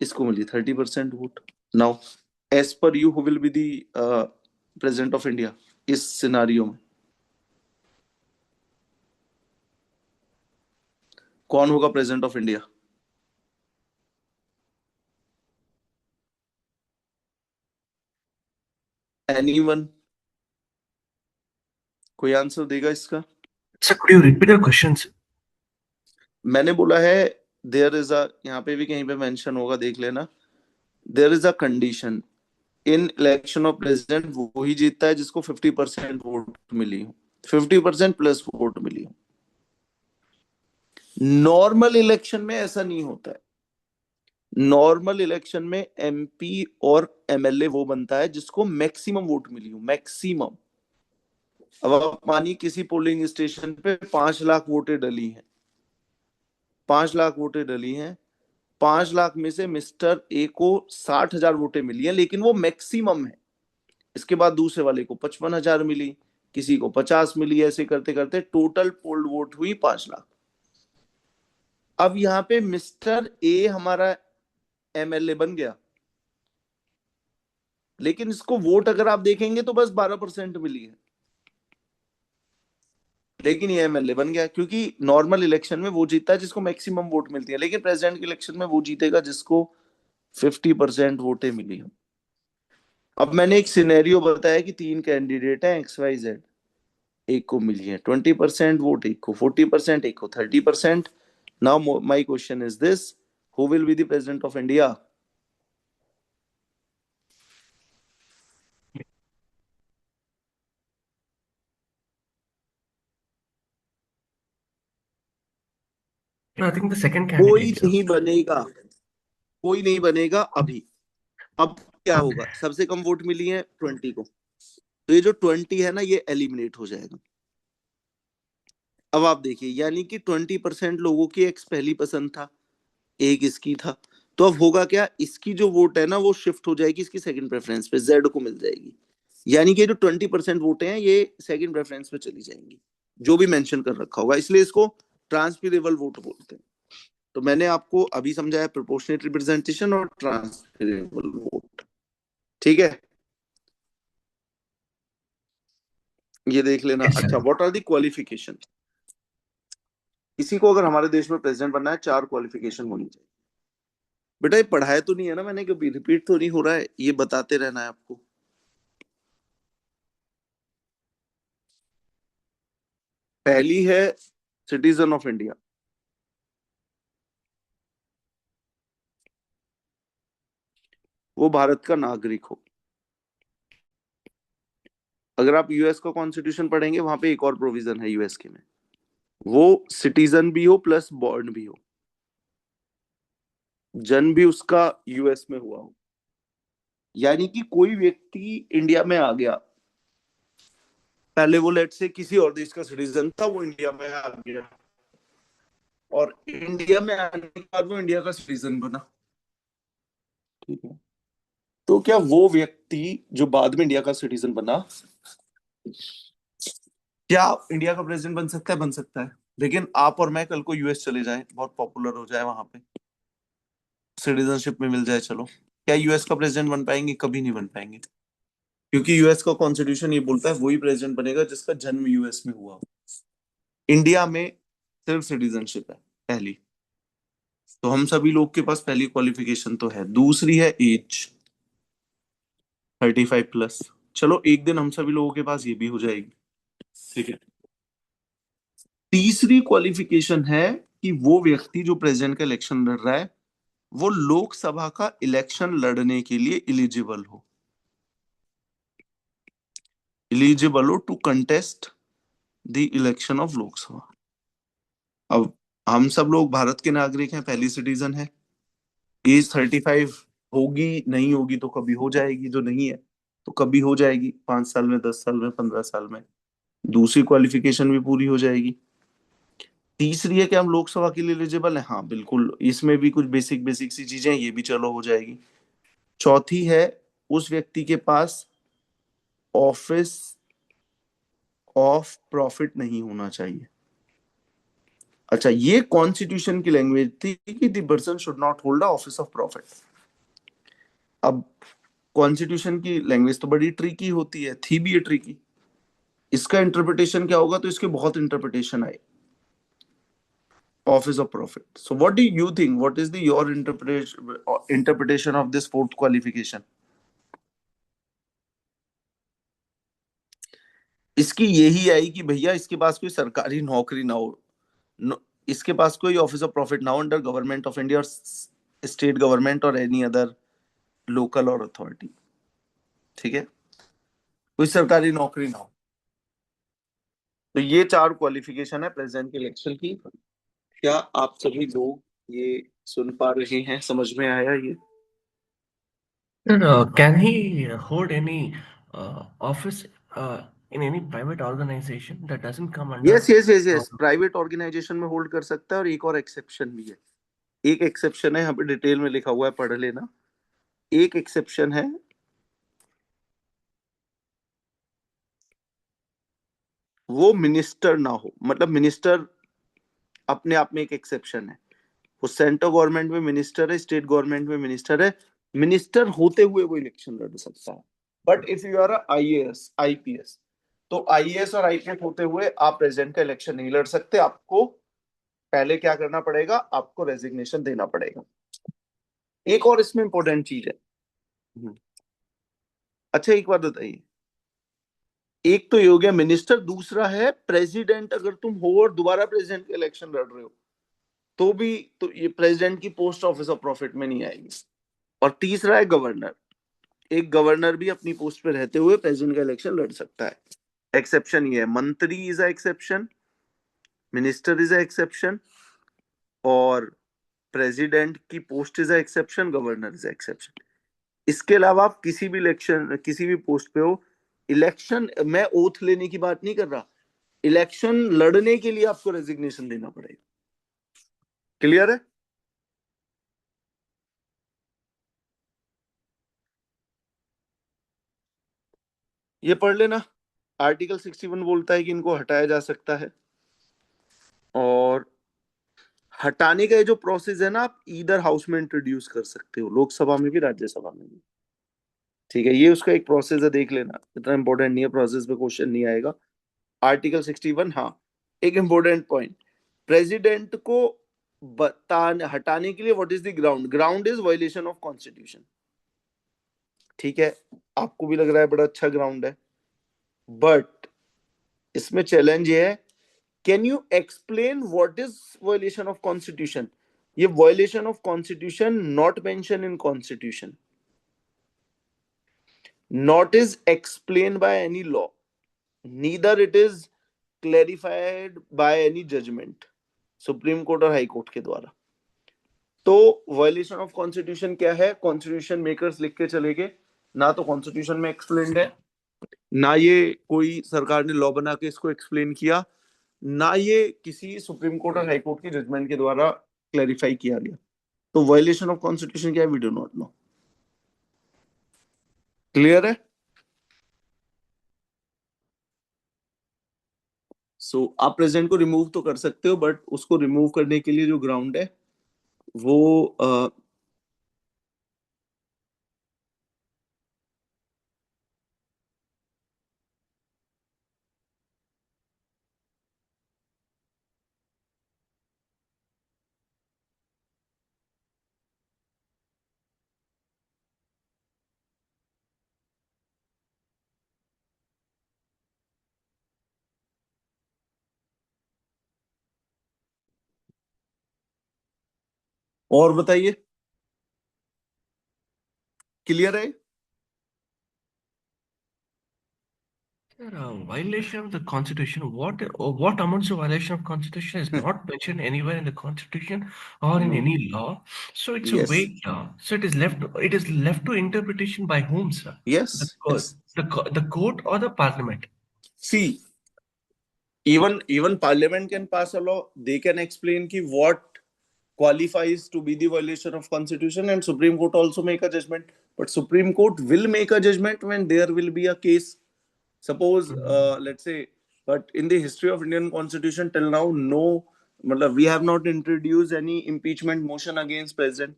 Speaker 1: इसको मिली 30% vote. Now as per you, who will be the president of India इस सिनारियो में? कौन होगा प्रेसिडेंट ऑफ इंडिया? एनीवन? कोई आंसर देगा इसका?
Speaker 3: Sir, could you repeat your questions?
Speaker 1: मैंने बोला है, देयर इज अ, यहाँ पे भी कहीं पे मेंशन होगा, देख लेना। There is a condition in election of president, वो ही जीतता है जिसको 50% वोट मिली हो, 50% प्लस वोट मिली हो। नॉर्मल इलेक्शन में ऐसा नहीं होता है। नॉर्मल इलेक्शन में एमपी और एमएलए वो बनता है जिसको मैक्सिमम वोट मिली हो, मैक्सिमम। अब आप मानिए किसी पोलिंग स्टेशन पे 5 लाख वोटें डली हैं, 5 लाख वोटें डली हैं, 5 लाख में से मिस्टर ए को 60,000 वोटें मिली हैं, लेकिन वो मैक्सिमम है। इसके बाद दूसरे वाले को 55,000 मिली, किसी को 50 मिली, ऐसे करते करते टोटल पोल्ड वोट हुई 5 लाख। अब यहाँ पे मिस्टर ए हमारा एमएलए बन गया, लेकिन इसको वोट अगर आप देखेंगे तो बस 12% मिली है, लेकिन ये एमएलए बन गया, क्योंकि नॉर्मल इलेक्शन में वो जीतता है जिसको मैक्सिमम वोट मिलती है, लेकिन प्रेसिडेंट के इलेक्शन में वो जीतेगा जिसको 50% वोटें मिली हो। अब मैंने एक सिनेरियो बताया कि 3 कैंडिडेट हैं XYZ, एक को मिली है 20% वोट, एक को 40%, एक को 30%। Now my question is this, who will be the president of India?
Speaker 3: I think the second
Speaker 1: कोई
Speaker 3: candidate, sir.
Speaker 1: नहीं बनेगा, कोई नहीं बनेगा अभी। अब क्या होगा, सबसे कम वोट मिली है 20 को, तो ये जो 20 है ना, ये एलिमिनेट हो जाएगा। अब आप देखिए, यानी कि 20% लोगों की एक्स पहली पसंद था, एक इसकी था, तो अब होगा क्या, इसकी जो वोट है ना वो शिफ्ट हो जाएगी इसकी सेकंड प्रेफरेंस पे, जेड को मिल जाएगी। यानी कि जो 20% वोट हैं ये सेकंड प्रेफरेंस पे चली जाएंगी, जो भी मेंशन कर रखा होगा, इसलिए इसको ट्रांसफरेबल वोट बोलते हैं। तो मैंने आपको अभी समझाया प्रोपोर्शनेट रिप्रेजेंटेशन और ट्रांसफरेबल वोट, ठीक है। ये देख लेना।
Speaker 3: Yes, sir.
Speaker 1: अच्छा, व्हाट आर द क्वालिफिकेशन? किसी को अगर हमारे देश में प्रेसिडेंट बनना है 4 क्वालिफिकेशन होनी चाहिए। बेटा ये पढ़ाया तो नहीं है ना मैंने, कभी रिपीट तो नहीं हो रहा है, ये बताते रहना है आपको। पहली है सिटीजन ऑफ इंडिया, वो भारत का नागरिक हो। अगर आप यूएस का कॉन्स्टिट्यूशन पढ़ेंगे वहां पे एक और प्रोविजन है यूएस के में, वो सिटीजन भी हो प्लस बॉर्न भी हो, जन्म भी उसका यूएस में हुआ हो। यानी कि कोई व्यक्ति इंडिया में आ गया, पहले वो लेट से किसी और देश का सिटीजन था, वो इंडिया में आ गया, और इंडिया में आने के बाद वो इंडिया का सिटीजन बना, ठीक है। तो क्या वो व्यक्ति जो बाद में इंडिया का सिटीजन बना, क्या इंडिया का प्रेसिडेंट बन सकता है? बन सकता है। लेकिन आप और मैं कल को यूएस चले जाएं, बहुत पॉपुलर हो जाए वहां पे, सिटीजनशिप में मिल जाए, चलो, क्या यूएस का प्रेसिडेंट बन पाएंगे? कभी नहीं बन पाएंगे, क्योंकि यूएस का कॉन्स्टिट्यूशन ये बोलता है वही प्रेसिडेंट बनेगा जिसका जन्म यूएस में हुआ हो। इंडिया में सिर्फ सिटीजनशिप है पहली, तो हम सभी लोग के पास पहली क्वालिफिकेशन तो है। दूसरी है एज 35+, चलो एक दिन हम सभी लोगों के पास ये भी हो जाएगी, ठीक है। तीसरी क्वालिफिकेशन है कि वो व्यक्ति जो प्रेसिडेंट का इलेक्शन लड़ रहा है वो लोकसभा का इलेक्शन लड़ने के लिए इलिजिबल हो, इलिजिबल हो to contest the election of Lok Sabha. अब हम सब लोग भारत के नागरिक हैं, पहली सिटीजन है, एज 35 होगी, नहीं होगी तो कभी हो जाएगी, जो नहीं है तो कभी हो जाएगी, 5 साल में, 10 साल में, 15 साल में। दूसरी क्वालिफिकेशन भी पूरी हो जाएगी। तीसरी है कि हम लोकसभा के लिए एलिजिबल है, हाँ बिल्कुल, इसमें भी कुछ बेसिक बेसिक सी चीजें, ये भी चलो हो जाएगी। चौथी है उस व्यक्ति के पास ऑफिस ऑफ प्रॉफिट नहीं होना चाहिए। अच्छा, ये कॉन्स्टिट्यूशन की लैंग्वेज थी कि the person should not hold office of profit. अब कॉन्स्टिट्यूशन की लैंग्वेज तो बड़ी ट्रिकी होती है, थी भी ये ट्रिकी, इसका इंटरप्रिटेशन क्या होगा, तो इसके बहुत इंटरप्रिटेशन आए। Office of profit, so what do you think, what is the your interpretation of this fourth qualification? इसकी यही आई कि भैया इसके पास कोई सरकारी नौकरी ना हो, इसके पास कोई ऑफिस ऑफ प्रॉफिट ना हो अंडर गवर्नमेंट ऑफ इंडिया और स्टेट गवर्नमेंट और एनी अदर लोकल और अथॉरिटी, ठीक है, कोई सरकारी नौकरी ना हो। तो ये 4 क्वालिफिकेशन है प्रेसिडेंट के इलेक्शन की। क्या आप सभी लोग ये सुन पा रहे हैं, समझ में आया ये?
Speaker 3: Sir, can he hold any office in any private organization that doesn't come under?
Speaker 1: Yes yes yes yes, private organisation में होल्ड कर सकता है, और एक और एक्सेप्शन भी है। एक एक्सेप्शन है, यहाँ पे डिटेल में लिखा हुआ है, पढ़ लेना। एक एक्सेप्शन है, वो मिनिस्टर ना हो, मतलब मिनिस्टर अपने आप में एक एक्सेप्शन है। वो सेंट्रल गवर्नमेंट में मिनिस्टर है, स्टेट गवर्नमेंट में मिनिस्टर है, मिनिस्टर होते हुए वो इलेक्शन लड़ सकता है। But if you are IAS IPS, तो आईएएस और आईपीएस होते हुए आप प्रेसिडेंट का इलेक्शन नहीं लड़ सकते। आपको पहले क्या करना पड़ेगा, आपको रेजिग्नेशन देना पड़ेगा। एक और इसमें इंपॉर्टेंट चीज है। अच्छा एक बात बताइए, एक तो ये हो गया मिनिस्टर, दूसरा है प्रेसिडेंट। अगर तुम हो और दोबारा प्रेसिडेंट के इलेक्शन लड़ रहे हो तो भी, तो ये प्रेसिडेंट की पोस्ट ऑफिस ऑफ प्रॉफिट में नहीं आएगी। और तीसरा है गवर्नर, एक गवर्नर भी अपनी पोस्ट पे रहते हुए प्रेसिडेंट का इलेक्शन लड़ सकता है। एक्सेप्शन ये है, मंत्री is a exception, minister is a exception, और प्रेसिडेंट की post is exception, governor is exception. इसके अलावा आप किसी भी इलेक्शन, किसी भी पोस्ट पे हो, इलेक्शन, मैं ओथ लेने की बात नहीं कर रहा, इलेक्शन लड़ने के लिए आपको रेजिग्नेशन देना पड़ेगा। क्लियर है? ये पढ़ लेना। आर्टिकल 61 बोलता है कि इनको हटाया जा सकता है, और हटाने का ये जो प्रोसेस है ना, आप ईदर हाउस में इंट्रोड्यूस कर सकते हो, लोकसभा में भी राज्यसभा में भी। ठीक है, ये उसका एक प्रोसेस है, देख लेना, इतना इंपॉर्टेंट नहीं है, प्रोसेस पे क्वेश्चन नहीं आएगा। आर्टिकल 61, हाँ एक इंपॉर्टेंट पॉइंट, प्रेसिडेंट को हटाने के लिए what is the ground, ground is violation of constitution. ठीक है, आपको भी लग रहा है बड़ा अच्छा ग्राउंड है, बट इसमें चैलेंज ये है, can you explain what is violation of constitution. ये violation of constitution not mention in constitution, not is explain by any law, neither it is clarified by any judgement, supreme court और high court के द्वारा। तो violation of constitution क्या है, constitution makers लिख के चले गए, ना तो कॉन्स्टिट्यूशन में एक्सप्लेन्ड है, ना ये कोई सरकार ने लॉ बना के इसको एक्सप्लेन किया, ना ये किसी सुप्रीम कोर्ट और हाई कोर्ट की जजमेंट के द्वारा क्लैरिफाई किया गया। तो वायलेशन ऑफ कॉन्स्टिट्यूशन क्या है, we do not know. Clear है? सो आप प्रेसिडेंट को रिमूव तो कर सकते हो, बट उसको रिमूव करने के लिए जो ग्राउंड है वो और बताइए, क्लियर है?
Speaker 3: Sir, violation of the Constitution. What amounts to violation of Constitution is not mentioned anywhere in the Constitution or in any law. So it's a
Speaker 1: Yes.
Speaker 3: vague law. So it is left to interpretation by whom, sir?
Speaker 1: Yes,
Speaker 3: The court,
Speaker 1: yes.
Speaker 3: the court or the parliament?
Speaker 1: See, even parliament can pass a law, they can explain ki what qualifies to be the violation of constitution, and supreme court also make a judgment, but supreme court will make a judgment when there will be a case. Suppose let's say, but in the history of Indian constitution till now, no, मतलब we have not introduced any impeachment motion against president.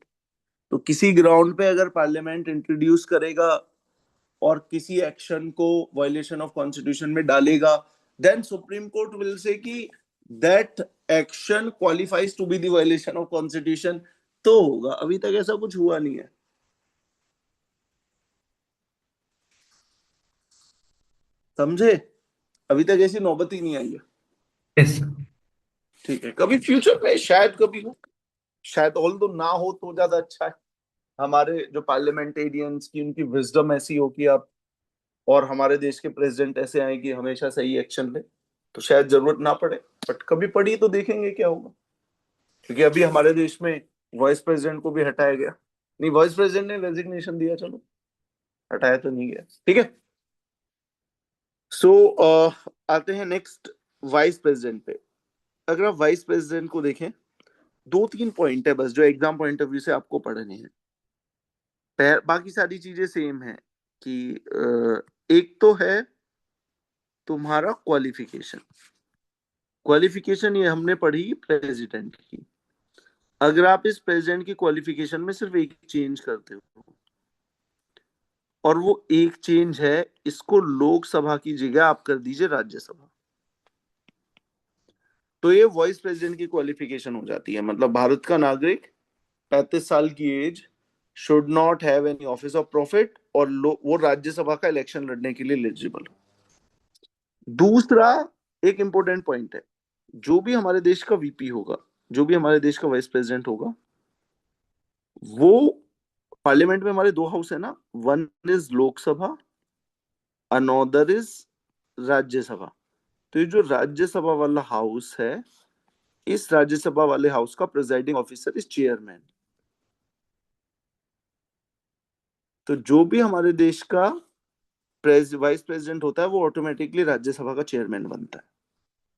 Speaker 1: तो किसी ground पे अगर parliament introduce करेगा और किसी action को violation of constitution में डालेगा, then supreme court will say कि that action qualifies to be the violation of constitution, तो होगा। अभी तक ऐसा कुछ हुआ नहीं है, समझे? अभी तक ऐसी नौबत ही नहीं आई है।
Speaker 3: Yes, sir.
Speaker 1: ठीक है, कभी फ्यूचर में शायद कभी हो, शायद ऑल दो ना हो तो ज्यादा अच्छा है। हमारे जो पार्लियामेंटेरियंस की उनकी विजडम ऐसी हो कि आप, और हमारे देश के प्रेसिडेंट ऐसे आए कि हमेशा सही एक्शन ले, तो शायद जरूरत ना पड़े, बट कभी पड़ी तो देखेंगे क्या होगा। क्योंकि अभी हमारे देश में वाइस प्रेसिडेंट को भी हटाया गया, नहीं वाइस प्रेसिडेंट ने रेजिग्नेशन दिया, चलो हटाया तो नहीं गया। ठीक है, सो आते हैं नेक्स्ट वाइस प्रेसिडेंट पे। अगर आप वाइस प्रेसिडेंट को देखें, 2-3 पॉइंट है बस जो एग्जाम पॉइंट ऑफ व्यू से आपको पढ़ने हैं, बाकी सारी चीजें सेम है कि एक तो है तुम्हारा क्वालिफिकेशन। क्वालिफिकेशन ये हमने पढ़ी प्रेसिडेंट की। अगर आप इस प्रेसिडेंट की क्वालिफिकेशन में सिर्फ एक चेंज करते हो, और वो एक चेंज है, इसको लोकसभा की जगह आप कर दीजिए राज्यसभा, तो ये वाइस प्रेसिडेंट की क्वालिफिकेशन हो जाती है। मतलब भारत का नागरिक 35 साल की age, should not have any office of profit, और वो राज्यसभा का इलेक्शन लड़ने के लिए एलिजिबल। दूसरा एक इंपॉर्टेंट पॉइंट है, जो भी हमारे देश का वीपी होगा, जो भी हमारे देश का वाइस प्रेसिडेंट होगा, वो पार्लियामेंट में हमारे 2 हाउस है ना, one is Lok Sabha, another is Rajya Sabha. तो ये जो राज्यसभा वाला हाउस है, इस राज्यसभा वाले हाउस का प्रिजाइडिंग ऑफिसर इज चेयरमैन। तो जो भी हमारे देश का वाइस प्रेसिडेंट होता है वो ऑटोमेटिकली राज्यसभा का चेयरमैन बनता है।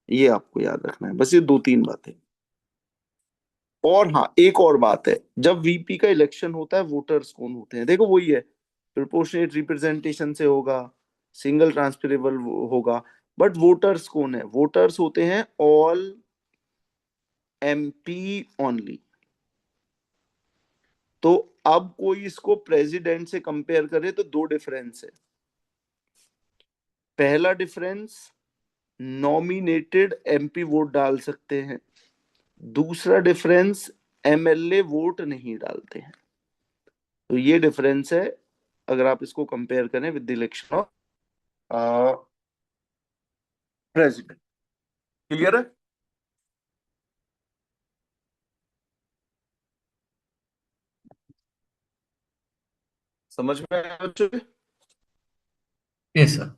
Speaker 1: ये आपको याद रखना है, बस ये 2-3 बातें। और हाँ, एक और बात है, जब वीपी का इलेक्शन होता है वोटर्स कौन होते हैं? देखो वही है, प्रोपोर्शनेट रिप्रेजेंटेशन से होगा, सिंगल ट्रांसफरेबल होगा, बट वोटर्स कौन है? वोटर्स होते हैं ऑल एमपी ओनली। तो अब कोई इसको प्रेसिडेंट से कंपेयर करे तो 2 डिफरेंस है। पहला डिफरेंस, नॉमिनेटेड एमपी वोट डाल सकते हैं। दूसरा डिफरेंस, एमएलए वोट नहीं डालते हैं। तो ये डिफरेंस है अगर आप इसको कंपेयर करें with the election of president. Clear है? समझ में आया बच्चों?
Speaker 3: Yes, sir.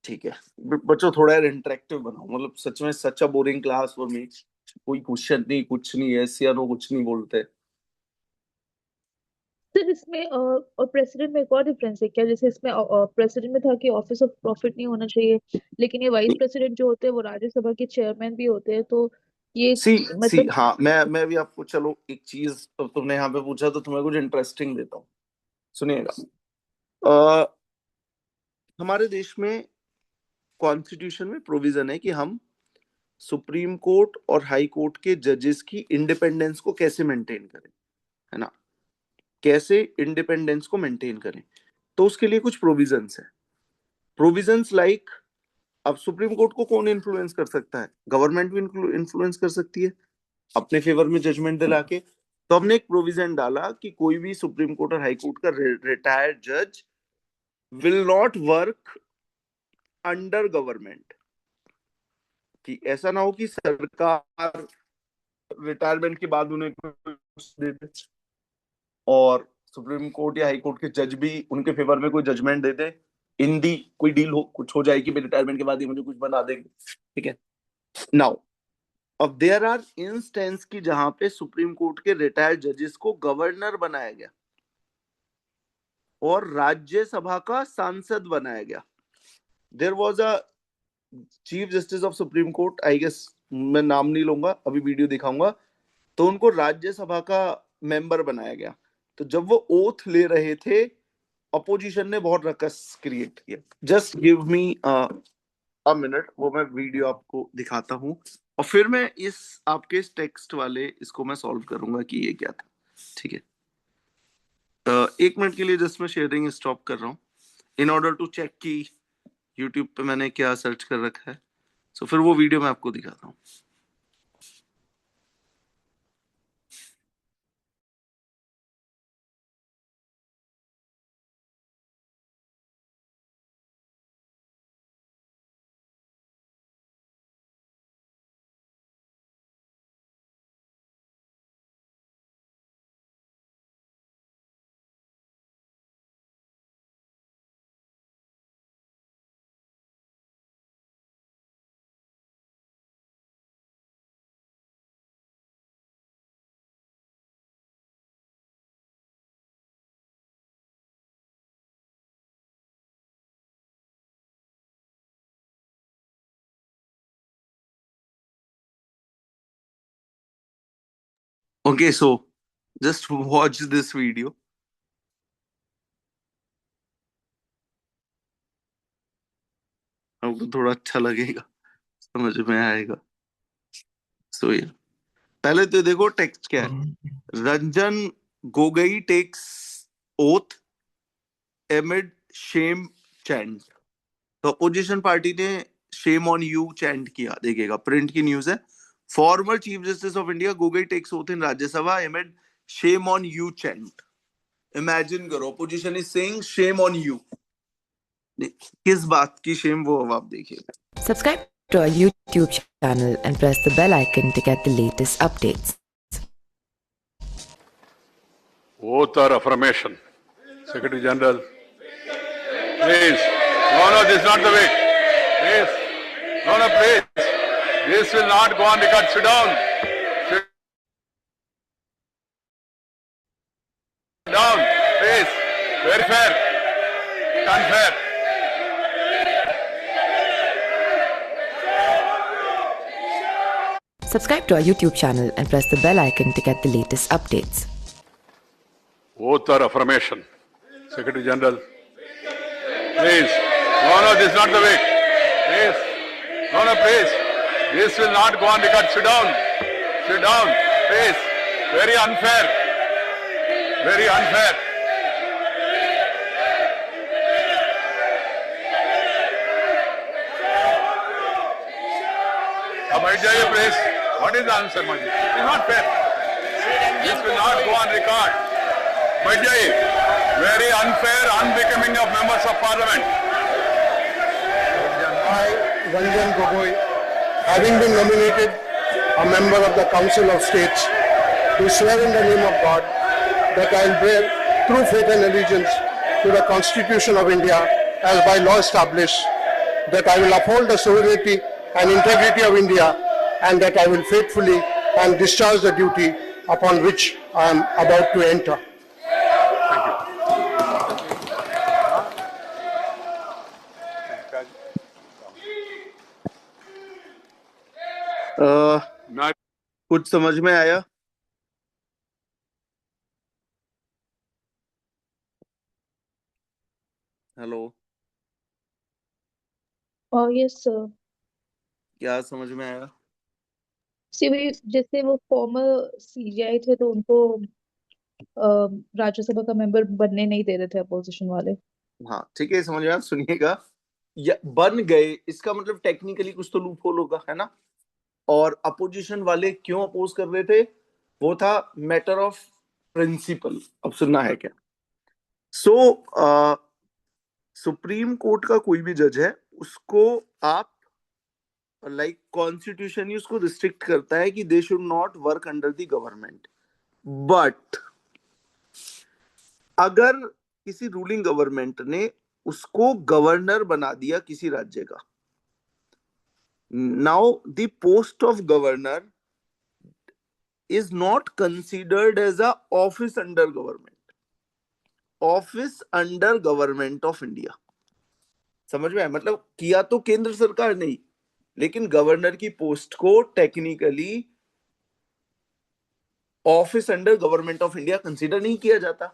Speaker 1: ठीक है बच्चों, थोड़ा यार इंटरेक्टिव बनाओ, मतलब सच में सच a boring class for me. कोई क्वेश्चन नहीं, कुछ नहीं, यस या नो कुछ नहीं बोलते।
Speaker 2: सर इसमें और प्रेसिडेंट में एक और डिफरेंस है क्या? जैसे इसमें प्रेसिडेंट में था कि ऑफिस ऑफ प्रॉफिट नहीं होना चाहिए, लेकिन ये वाइस प्रेसिडेंट जो होते हैं वो राज्यसभा के चेयरमैन भी होते हैं, तो ये
Speaker 1: सी
Speaker 2: मतलब
Speaker 1: हाँ, मैं भी आपको, चलो एक चीज तो तुमने यहाँ पे पूछा तो तुम्हें कुछ इंटरेस्टिंग देता हूँ, सुनिएगा। हमारे देश में कॉन्स्टिट्यूशन में प्रोविजन है कि हम सुप्रीम कोर्ट और हाई कोर्ट के जजेस की इंडिपेंडेंस को कैसे मेंटेन करें, है ना? कैसे इंडिपेंडेंस को मेंटेन करें, तो उसके लिए कुछ प्रोविजंस है। प्रोविजंस लाइक, अब सुप्रीम कोर्ट को कौन इन्फ्लुएंस कर सकता है? गवर्नमेंट भी इन्फ्लुएंस कर सकती है अपने फेवर में जजमेंट दिला के। तो हमने एक प्रोविजन डाला कि कोई भी सुप्रीम कोर्ट और हाई कोर्ट का रिटायर्ड जज will not work under government. कि ऐसा ना हो कि सरकार रिटायरमेंट के बाद उन्हें कुछ दे दे और सुप्रीम कोर्ट या हाई कोर्ट के जज भी उनके फेवर में कोई जजमेंट दे दे, इन दी कोई डील हो, कुछ हो जाए कि रिटायरमेंट के बाद ही मुझे कुछ बना देंगे। ठीक है, नाउ अब देयर आर इंस्टेंस की जहां पे सुप्रीम कोर्ट के रिटायर्ड जजेस को गवर्नर बनाया गया और राज्यसभा का सांसद बनाया गया। There was a chief justice of supreme court, I guess, मैं नाम नहीं लूंगा, अभी वीडियो दिखाऊंगा, तो उनको राज्यसभा का मेंबर बनाया गया। तो जब वो ओथ ले रहे थे, अपोजिशन ने बहुत रकस क्रिएट किया। Just give me a minute, वो मैं वीडियो आपको दिखाता हूँ और फिर मैं इस आपके टेक्स्ट वाले इसको मैं सॉल्व करूंगा कि ये क्या था। ठीक है, 1 मिनट के लिए जस्ट मैं शेयरिंग स्टॉप कर रहा हूँ इन ऑर्डर टू चेक कि यूट्यूब पे मैंने क्या सर्च कर रखा है। सो फिर वो वीडियो मैं आपको दिखाता हूँ। Okay, so just watch this video. आपको थोड़ा अच्छा लगेगा, समझ में आएगा। सो ये पहले तो देखो टेक्स्ट क्या है। Ranjan Gogoi takes oath amid shame chant. तो अपोजिशन पार्टी ने शेम ऑन यू चैंट किया। देखिएगा, प्रिंट की न्यूज है। Former chief justice of India Gogoi takes oath in Rajya Sabha amid shame on you chant. Imagine करो, opposition is saying shame on you. किस बात की शेम, वो अब आप देखिए।
Speaker 6: Subscribe to our YouTube channel and press the bell icon to get the latest updates.
Speaker 7: Oath or affirmation? Secretary General. Please. No, this is not the way. Please. No, please. This will not go on record. Sit down. Sit down, please. Very fair. Unfair.
Speaker 6: Subscribe to our YouTube channel and press the bell icon to get the latest updates.
Speaker 7: Oath or affirmation. Secretary General. Please. No, this is not the way. Please. No, please. This will not go on record. Sit down. Sit down. Please. Very unfair. Very unfair. अब बैठ जाइए please. What is the answer, Maji? It is not fair. This will not go on record. बैठ जाइए. Very unfair, unbecoming of members of parliament.
Speaker 8: I, Ranjan Gogoi, having been nominated a member of the Council of States, do swear in the name of God that I will bear true faith and allegiance to the Constitution of India as by law established, that I will uphold the sovereignty and integrity of India, and that I will faithfully and discharge the duty upon which I am about to enter.
Speaker 7: Not
Speaker 1: कुछ समझ में आया? Hello,
Speaker 2: yes sir.
Speaker 1: क्या समझ में आया?
Speaker 2: वही जैसे वो फॉर्मर सीजीआई थे तो उनको राज्यसभा का मेंबर बनने नहीं दे रहे थे अपोजिशन वाले।
Speaker 1: हाँ ठीक है, समझ में। सुनिएगा, बन गए इसका मतलब टेक्निकली कुछ तो लूप होल होगा, है ना? और अपोजिशन वाले क्यों अपोज कर रहे थे? वो था मैटर ऑफ प्रिंसिपल। अब सुनना है क्या? सुप्रीम कोर्ट का कोई भी जज है, उसको आप लाइक कॉन्स्टिट्यूशन ही उसको रिस्ट्रिक्ट करता है कि they should not work under the government. But अगर किसी रूलिंग गवर्नमेंट ने उसको गवर्नर बना दिया किसी राज्य का, now the post of governor is not considered as a office under government, office under government of India. समझ में आया? मतलब किया तो केंद्र सरकार नहीं, लेकिन गवर्नर की पोस्ट को technically office under government of India consider नहीं किया जाता।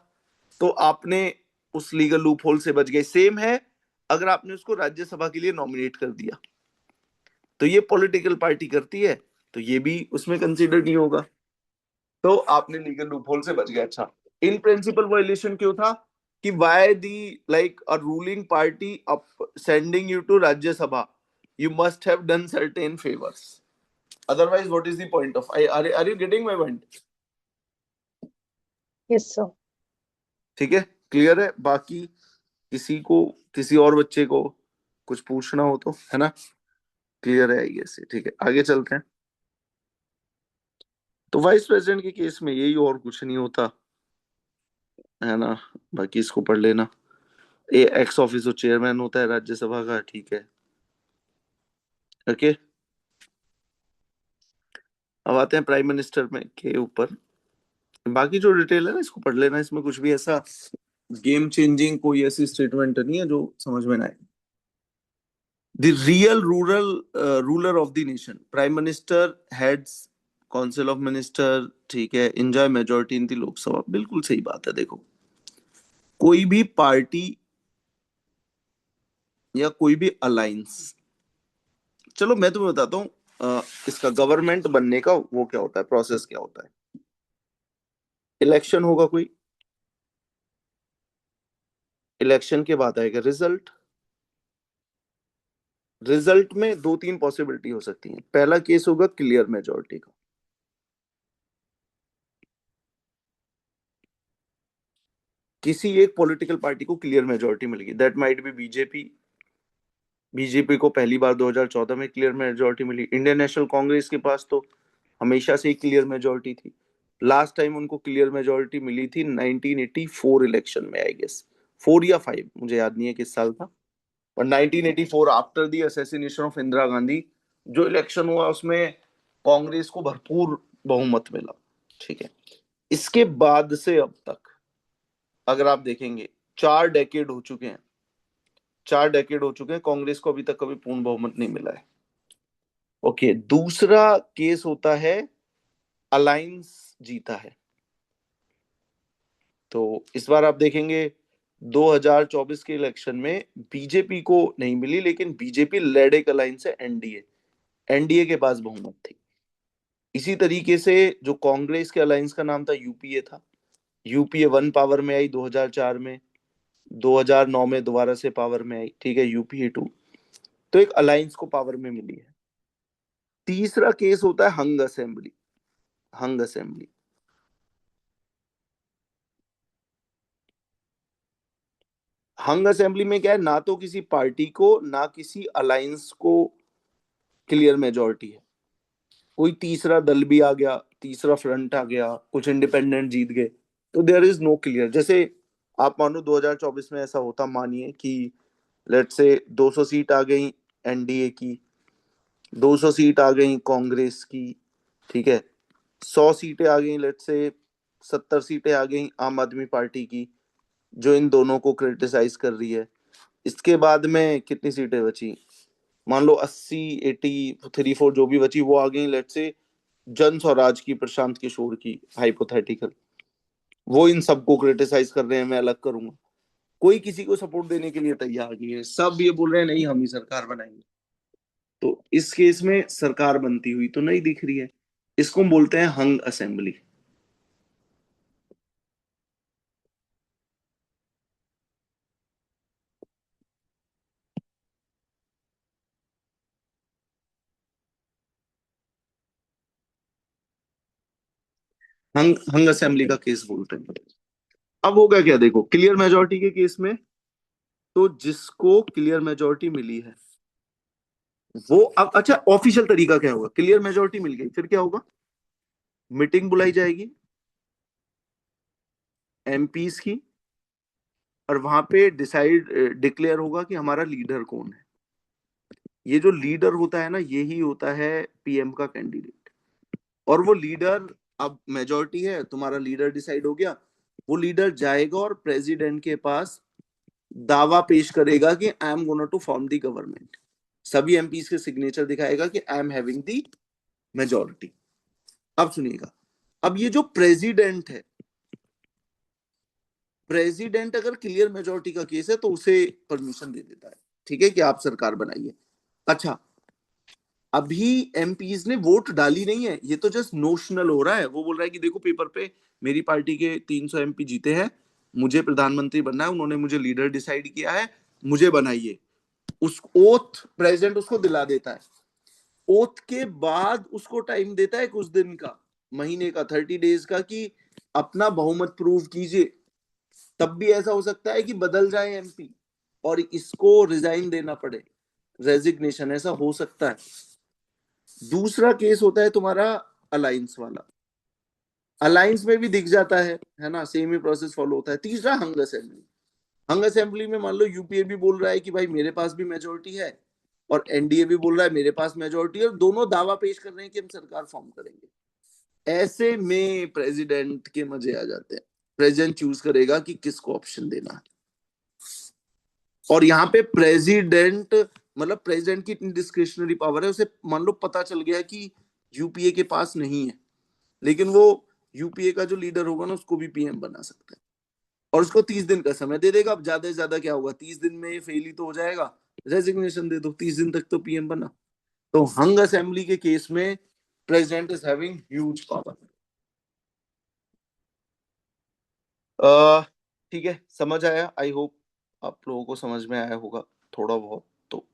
Speaker 1: तो आपने उस लीगल लूप होल से बच गए। सेम है अगर आपने उसको राज्यसभा के लिए नॉमिनेट कर दिया, तो ये पॉलिटिकल पार्टी करती है, तो ये भी उसमें कंसीडर नहीं होगा, तो आपने लीगल लूप होल से बच गए। अच्छा, इन प्रिंसिपल वायलेशन क्यों था कि why the like a ruling party sending you to Rajya Sabha, you must have done certain favors, otherwise what is the point of are you getting my point?
Speaker 2: Yes sir.
Speaker 1: ठीक है, clear है? बाकी किसी को, किसी और बच्चे को कुछ पूछना हो तो, है ना? क्लियर है ये से? ठीक है, आगे चलते हैं। तो वाइस प्रेसिडेंट के केस में यही, और कुछ नहीं होता, है ना? बाकी इसको पढ़ लेना। ए एक्स ऑफिसो चेयरमैन होता है राज्यसभा का, ठीक है, ओके। अब आते हैं प्राइम मिनिस्टर में के ऊपर। बाकी जो डिटेल है ना, इसको पढ़ लेना। इसमें कुछ भी ऐसा गेम चेंजिंग कोई ऐसी स्टेटमेंट नहीं है जो समझ में ना आए। The real ruler of the nation, prime minister heads council of minister, ठीक है, enjoy majority in the Lok Sabha. बिल्कुल सही बात है। देखो, कोई भी पार्टी या कोई भी अलायंस, चलो मैं तुम्हें बताता हूँ इसका गवर्नमेंट बनने का वो क्या होता है, प्रोसेस क्या होता है। इलेक्शन होगा कोई, इलेक्शन के बाद आएगा रिजल्ट। रिजल्ट में 2-3 पॉसिबिलिटी हो सकती है। पहला केस होगा क्लियर मेजॉरिटी का, किसी एक पॉलिटिकल पार्टी को क्लियर मेजॉरिटी मिलेगी, that might be BJP. BJP को पहली बार 2014 में क्लियर मेजॉरिटी मिली। इंडियन नेशनल कांग्रेस के पास तो हमेशा से ही क्लियर मेजॉरिटी थी। लास्ट टाइम उनको क्लियर मेजॉरिटी मिली थी 1984 इलेक्शन में, आई गेस 4 या 5, मुझे याद नहीं है किस साल था, पर 1984 after the assassination of Indira Gandhi जो इलेक्शन हुआ उसमें कांग्रेस को भरपूर बहुमत मिला, ठीक है। इसके बाद से अब तक अगर आप देखेंगे 4 डेकेड हो चुके हैं, 4 डेकेड हो चुके हैं, कांग्रेस को अभी तक कभी पूर्ण बहुमत नहीं मिला है। ओके, दूसरा केस होता है अलायंस जीता है। तो इस बार आप देखेंगे 2024 के इलेक्शन में बीजेपी को नहीं मिली, लेकिन बीजेपी लेड एक अलायंस है एनडीए, एनडीए के पास बहुमत थी। इसी तरीके से जो कांग्रेस के अलायंस का नाम था यूपीए था, यूपीए 1 पावर में आई 2004 में, 2009 में दोबारा से पावर में आई, ठीक है, यूपीए 2। तो एक अलायंस को पावर में मिली है। तीसरा केस होता है हंग असेंबली। हंग असेंबली, हंग असेंबली में क्या है, ना तो किसी पार्टी को ना किसी अलायंस को क्लियर मेजोरिटी है। कोई तीसरा दल भी आ गया, तीसरा फ्रंट आ गया, कुछ इंडिपेंडेंट जीत गए, तो देयर इज नो क्लियर। जैसे आप मानो 2024 में ऐसा होता, मानिए कि लेट से 200 सीट आ गई एनडीए की, 200 सीट आ गई कांग्रेस की, ठीक है, 100 सीटें आ गई, लेट से 70 सीटें आ गई आम आदमी पार्टी की, जो इन दोनों को क्रिटिसाइज कर रही है। इसके बाद में कितनी सीटें बची, मान लो 80, 83, 4 जो भी बची वो आ गई लेट से जन स्वराज की, प्रशांत किशोर की, हाइपोथेटिकल, वो इन सबको क्रिटिसाइज कर रहे हैं, मैं अलग करूंगा। कोई किसी को सपोर्ट देने के लिए तैयार नहीं है, सब ये बोल रहे हैं नहीं हम ही सरकार बनाएंगे। तो इस केस में सरकार बनती हुई तो नहीं दिख रही है। इसको हम बोलते हैं हंग असेंबली। हंग असेंबली का केस बोलते हैं। अब होगा क्या, देखो क्लियर मेजोरिटी के केस में तो जिसको क्लियर मेजोरिटी मिली है वो अब, अच्छा ऑफिशियल तरीका क्या होगा, क्लियर मेजोरिटी मिल गई फिर क्या होगा, मीटिंग बुलाई जाएगी एमपीज की, और वहां पे डिक्लेयर होगा कि हमारा लीडर कौन है। ये जो लीडर होता है ना, यही होता है पीएम का कैंडिडेट। और वो लीडर, अब मेजोरिटी है, तुम्हारा लीडर डिसाइड हो गया, वो लीडर जाएगा और प्रेसिडेंट के पास दावा पेश करेगा कि I am gonna to form the government. सभी एमपीज के सिग्नेचर दिखाएगा कि I am having the majority. अब सुनिएगा, अब ये जो प्रेसिडेंट है, प्रेसिडेंट अगर क्लियर मेजोरिटी का केस है तो उसे परमिशन दे देता है, ठीक है, कि आप सरकार बनाइए। अच्छा, अभी एमपीज ने वोट डाली नहीं है, ये तो जस्ट नोशनल हो रहा है। वो बोल रहा है कि देखो पेपर पे मेरी पार्टी के 300 एमपी जीते हैं, मुझे प्रधानमंत्री बनना है, उन्होंने मुझे लीडर डिसाइड किया है, मुझे बनाइए। उस ओथ प्रेसिडेंट उसको दिला देता है। ओथ के बाद उसको टाइम देता है कुछ दिन का, महीने का, 30 डेज का, कि अपना बहुमत प्रूव कीजिए। तब भी ऐसा हो सकता है कि बदल जाए एमपी और इसको रिजाइन देना पड़े, रेजिग्नेशन, ऐसा हो सकता है। दूसरा केस होता है तुम्हारा अलायंस वाला, अलायंस में भी दिख जाता है ना, सेम ही प्रोसेस फॉलो होता है। तीसरा हंग असेंबली। हंग असेंबली में मान लो यूपीए भी बोल रहा है कि भाई मेरे पास भी मेजोरिटी है, और एनडीए भी बोल रहा है मेरे पास मेजोरिटी है, और दोनों दावा पेश कर रहे हैं कि हम सरकार फॉर्म करेंगे। ऐसे में प्रेसिडेंट के मजे आ जाते हैं। प्रेसिडेंट चूज करेगा कि किसको ऑप्शन देना है। और यहाँ पे प्रेसिडेंट, मतलब प्रेसिडेंट की इतनी डिस्क्रिशनरी पावर है, उसे मान लो पता चल गया कि यूपीए के पास नहीं है, लेकिन वो यूपीए का जो लीडर होगा ना उसको भी पीएम बना सकता है, और उसको 30 दिन का समय दे देगा। अब ज्यादा से ज्यादा क्या होगा, 30 दिन में फेल ही तो हो जाएगा, रेजिग्नेशन दे दो, 30 दिन तक तो पीएम बना। तो हंग असेंबली के केस में president is having huge power. ठीक है, समझ आया, आई होप आप लोगों को समझ में आया होगा थोड़ा बहुत तो।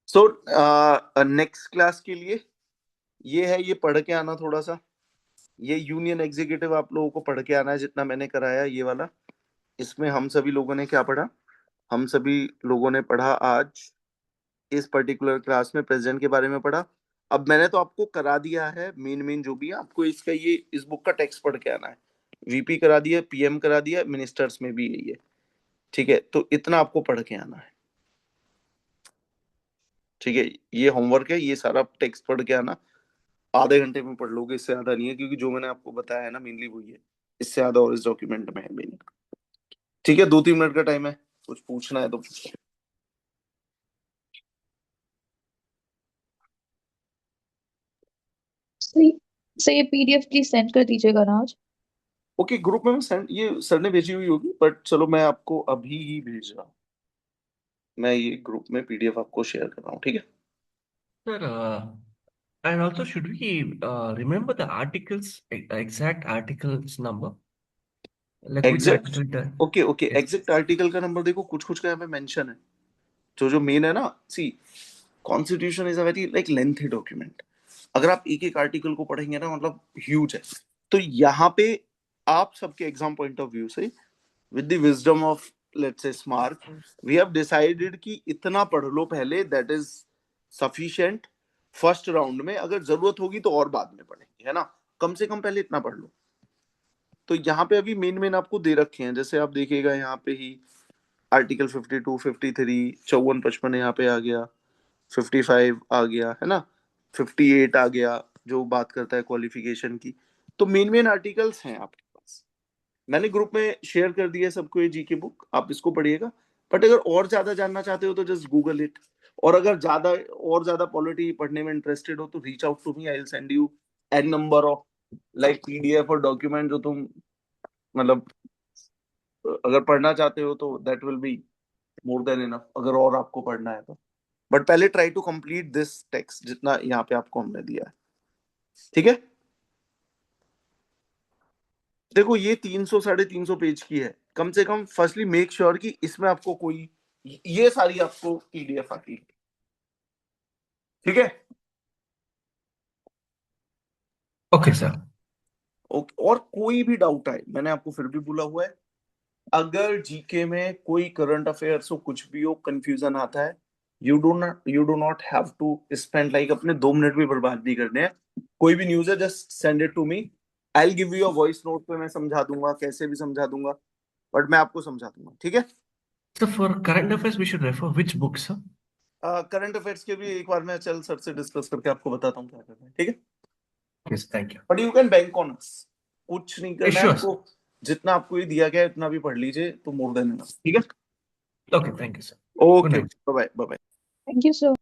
Speaker 1: सो नेक्स्ट क्लास के लिए ये है, ये पढ़ के आना थोड़ा सा, ये यूनियन एग्जीक्यूटिव आप लोगों को पढ़ के आना है, जितना मैंने कराया ये वाला। इसमें हम सभी लोगों ने क्या पढ़ा, हम सभी लोगों ने पढ़ा आज इस पर्टिकुलर क्लास में प्रेसिडेंट के बारे में पढ़ा। अब मैंने तो आपको करा दिया है मेन जो भी है, आपको इसका ये इस बुक का टेक्स्ट पढ़ के आना है। वीपी करा दिया, पीएम करा दिया, मिनिस्टर्स में भी यही है, ठीक है। तो इतना आपको पढ़ के आना है, ठीक है। ये होमवर्क है, ये सारा टेक्स्ट पढ़ के आना, आधे घंटे में पढ़ लोगे, इससे ज्यादा नहीं है, क्योंकि जो मैंने आपको बताया है ना मेनली वही है, इससे ज्यादा और इस डॉक्यूमेंट में है भी नहीं, ठीक है। 2-3 मिनट का टाइम है, कुछ पूछना है तो पूछो।
Speaker 2: सही ये पीडीएफ प्लीज सेंड कर दीजिएगा ना आज।
Speaker 1: ओके, ग्रुप में मैं सेंड, ये सर ने भेजी हुई होगी, बट चलो मैं आपको अभी ही भेज रहा हूँ, मैं ये ग्रुप में पीडीएफ आपको शेयर कर रहा हूँ, ठीक है।
Speaker 3: Sir, and also should we remember the articles, exact articles number? Like which
Speaker 1: exact,
Speaker 3: article that?
Speaker 1: Okay okay,
Speaker 3: Yes.
Speaker 1: Exact article का नंबर देखो, कुछ कुछ का यहाँ पे मेंशन है, जो मेन है ना। See, constitution is a very like lengthy document, अगर आप एक एक आर्टिकल को पढ़ेंगे ना, मतलब ह्यूज है। तो यहाँ पे आप सबके एग्जाम पॉइंट ऑफ व्यू से, with the wisdom of let's say smart, we have decided कि इतना पढ़ लो पहले, that is sufficient first round में, अगर जरूरत होगी तो और बाद में पढ़ेंगे, है ना। कम से कम पहले इतना पढ़ लो। तो यहाँ पे अभी मेन आपको दे रखे हैं, जैसे आप देखिएगा यहाँ पे ही आर्टिकल 52, 53, 54, 55 यहाँ पे आ गया, 55 आ गया, है ना, 58 आ गया, जो बात करता है क्वालिफिकेशन की। तो मेन आर्टिकल्स हैं आपके पास, मैंने ग्रुप में शेयर कर दिया है सबको ये जीके बुक, आप इसको पढ़िएगा। बट अगर और ज्यादा जानना चाहते हो तो जस्ट गूगल इट, और अगर ज्यादा पॉलिटी पढ़ने में इंटरेस्टेड हो तो reach out to me, I will send you an number of like PDF और डॉक्यूमेंट, जो तुम मतलब अगर पढ़ना चाहते हो तो that will be more than enough, अगर और आपको पढ़ना है तो। बट पहले try to complete this text जितना यहाँ पे आपको हमने दिया है, ठीक है। देखो ये 300-350 पेज की है, कम से कम फर्स्टली मेक श्योर कि इसमें आपको कोई, ये सारी आपको पीडीएफ आती है, ठीक है।
Speaker 3: Okay, sir.
Speaker 1: और कोई भी डाउट आए, मैंने आपको फिर भी बोला हुआ है, अगर जीके में कोई करंट अफेयर्स हो, कुछ भी हो, कंफ्यूजन आता है, you do not have to spend like अपने 2 मिनट भी बर्बाद नहीं करने हैं। कोई भी न्यूज है, just send it to me, I will give you a voice note पे, मैं समझा दूंगा, कैसे भी समझा दूंगा, बट मैं आपको समझा दूंगा, ठीक है।
Speaker 3: So for current affairs, we should refer which books, sir?
Speaker 1: Current affairs के भी एक बार मैं चल सर से डिस्कस करके आपको बताता हूँ क्या करना है, ठीक है।
Speaker 3: Yes, thank you.
Speaker 1: But you can bank on us, कुछ नहीं करना है
Speaker 3: sure.
Speaker 1: आपको, जितना आपको ये दिया गया है इतना भी पढ़ लीजिए तो मोर देन इनफ, ठीक है।
Speaker 3: Okay, thank you, sir.
Speaker 1: Okay,
Speaker 3: night.
Speaker 1: Bye bye.
Speaker 2: Thank you sir.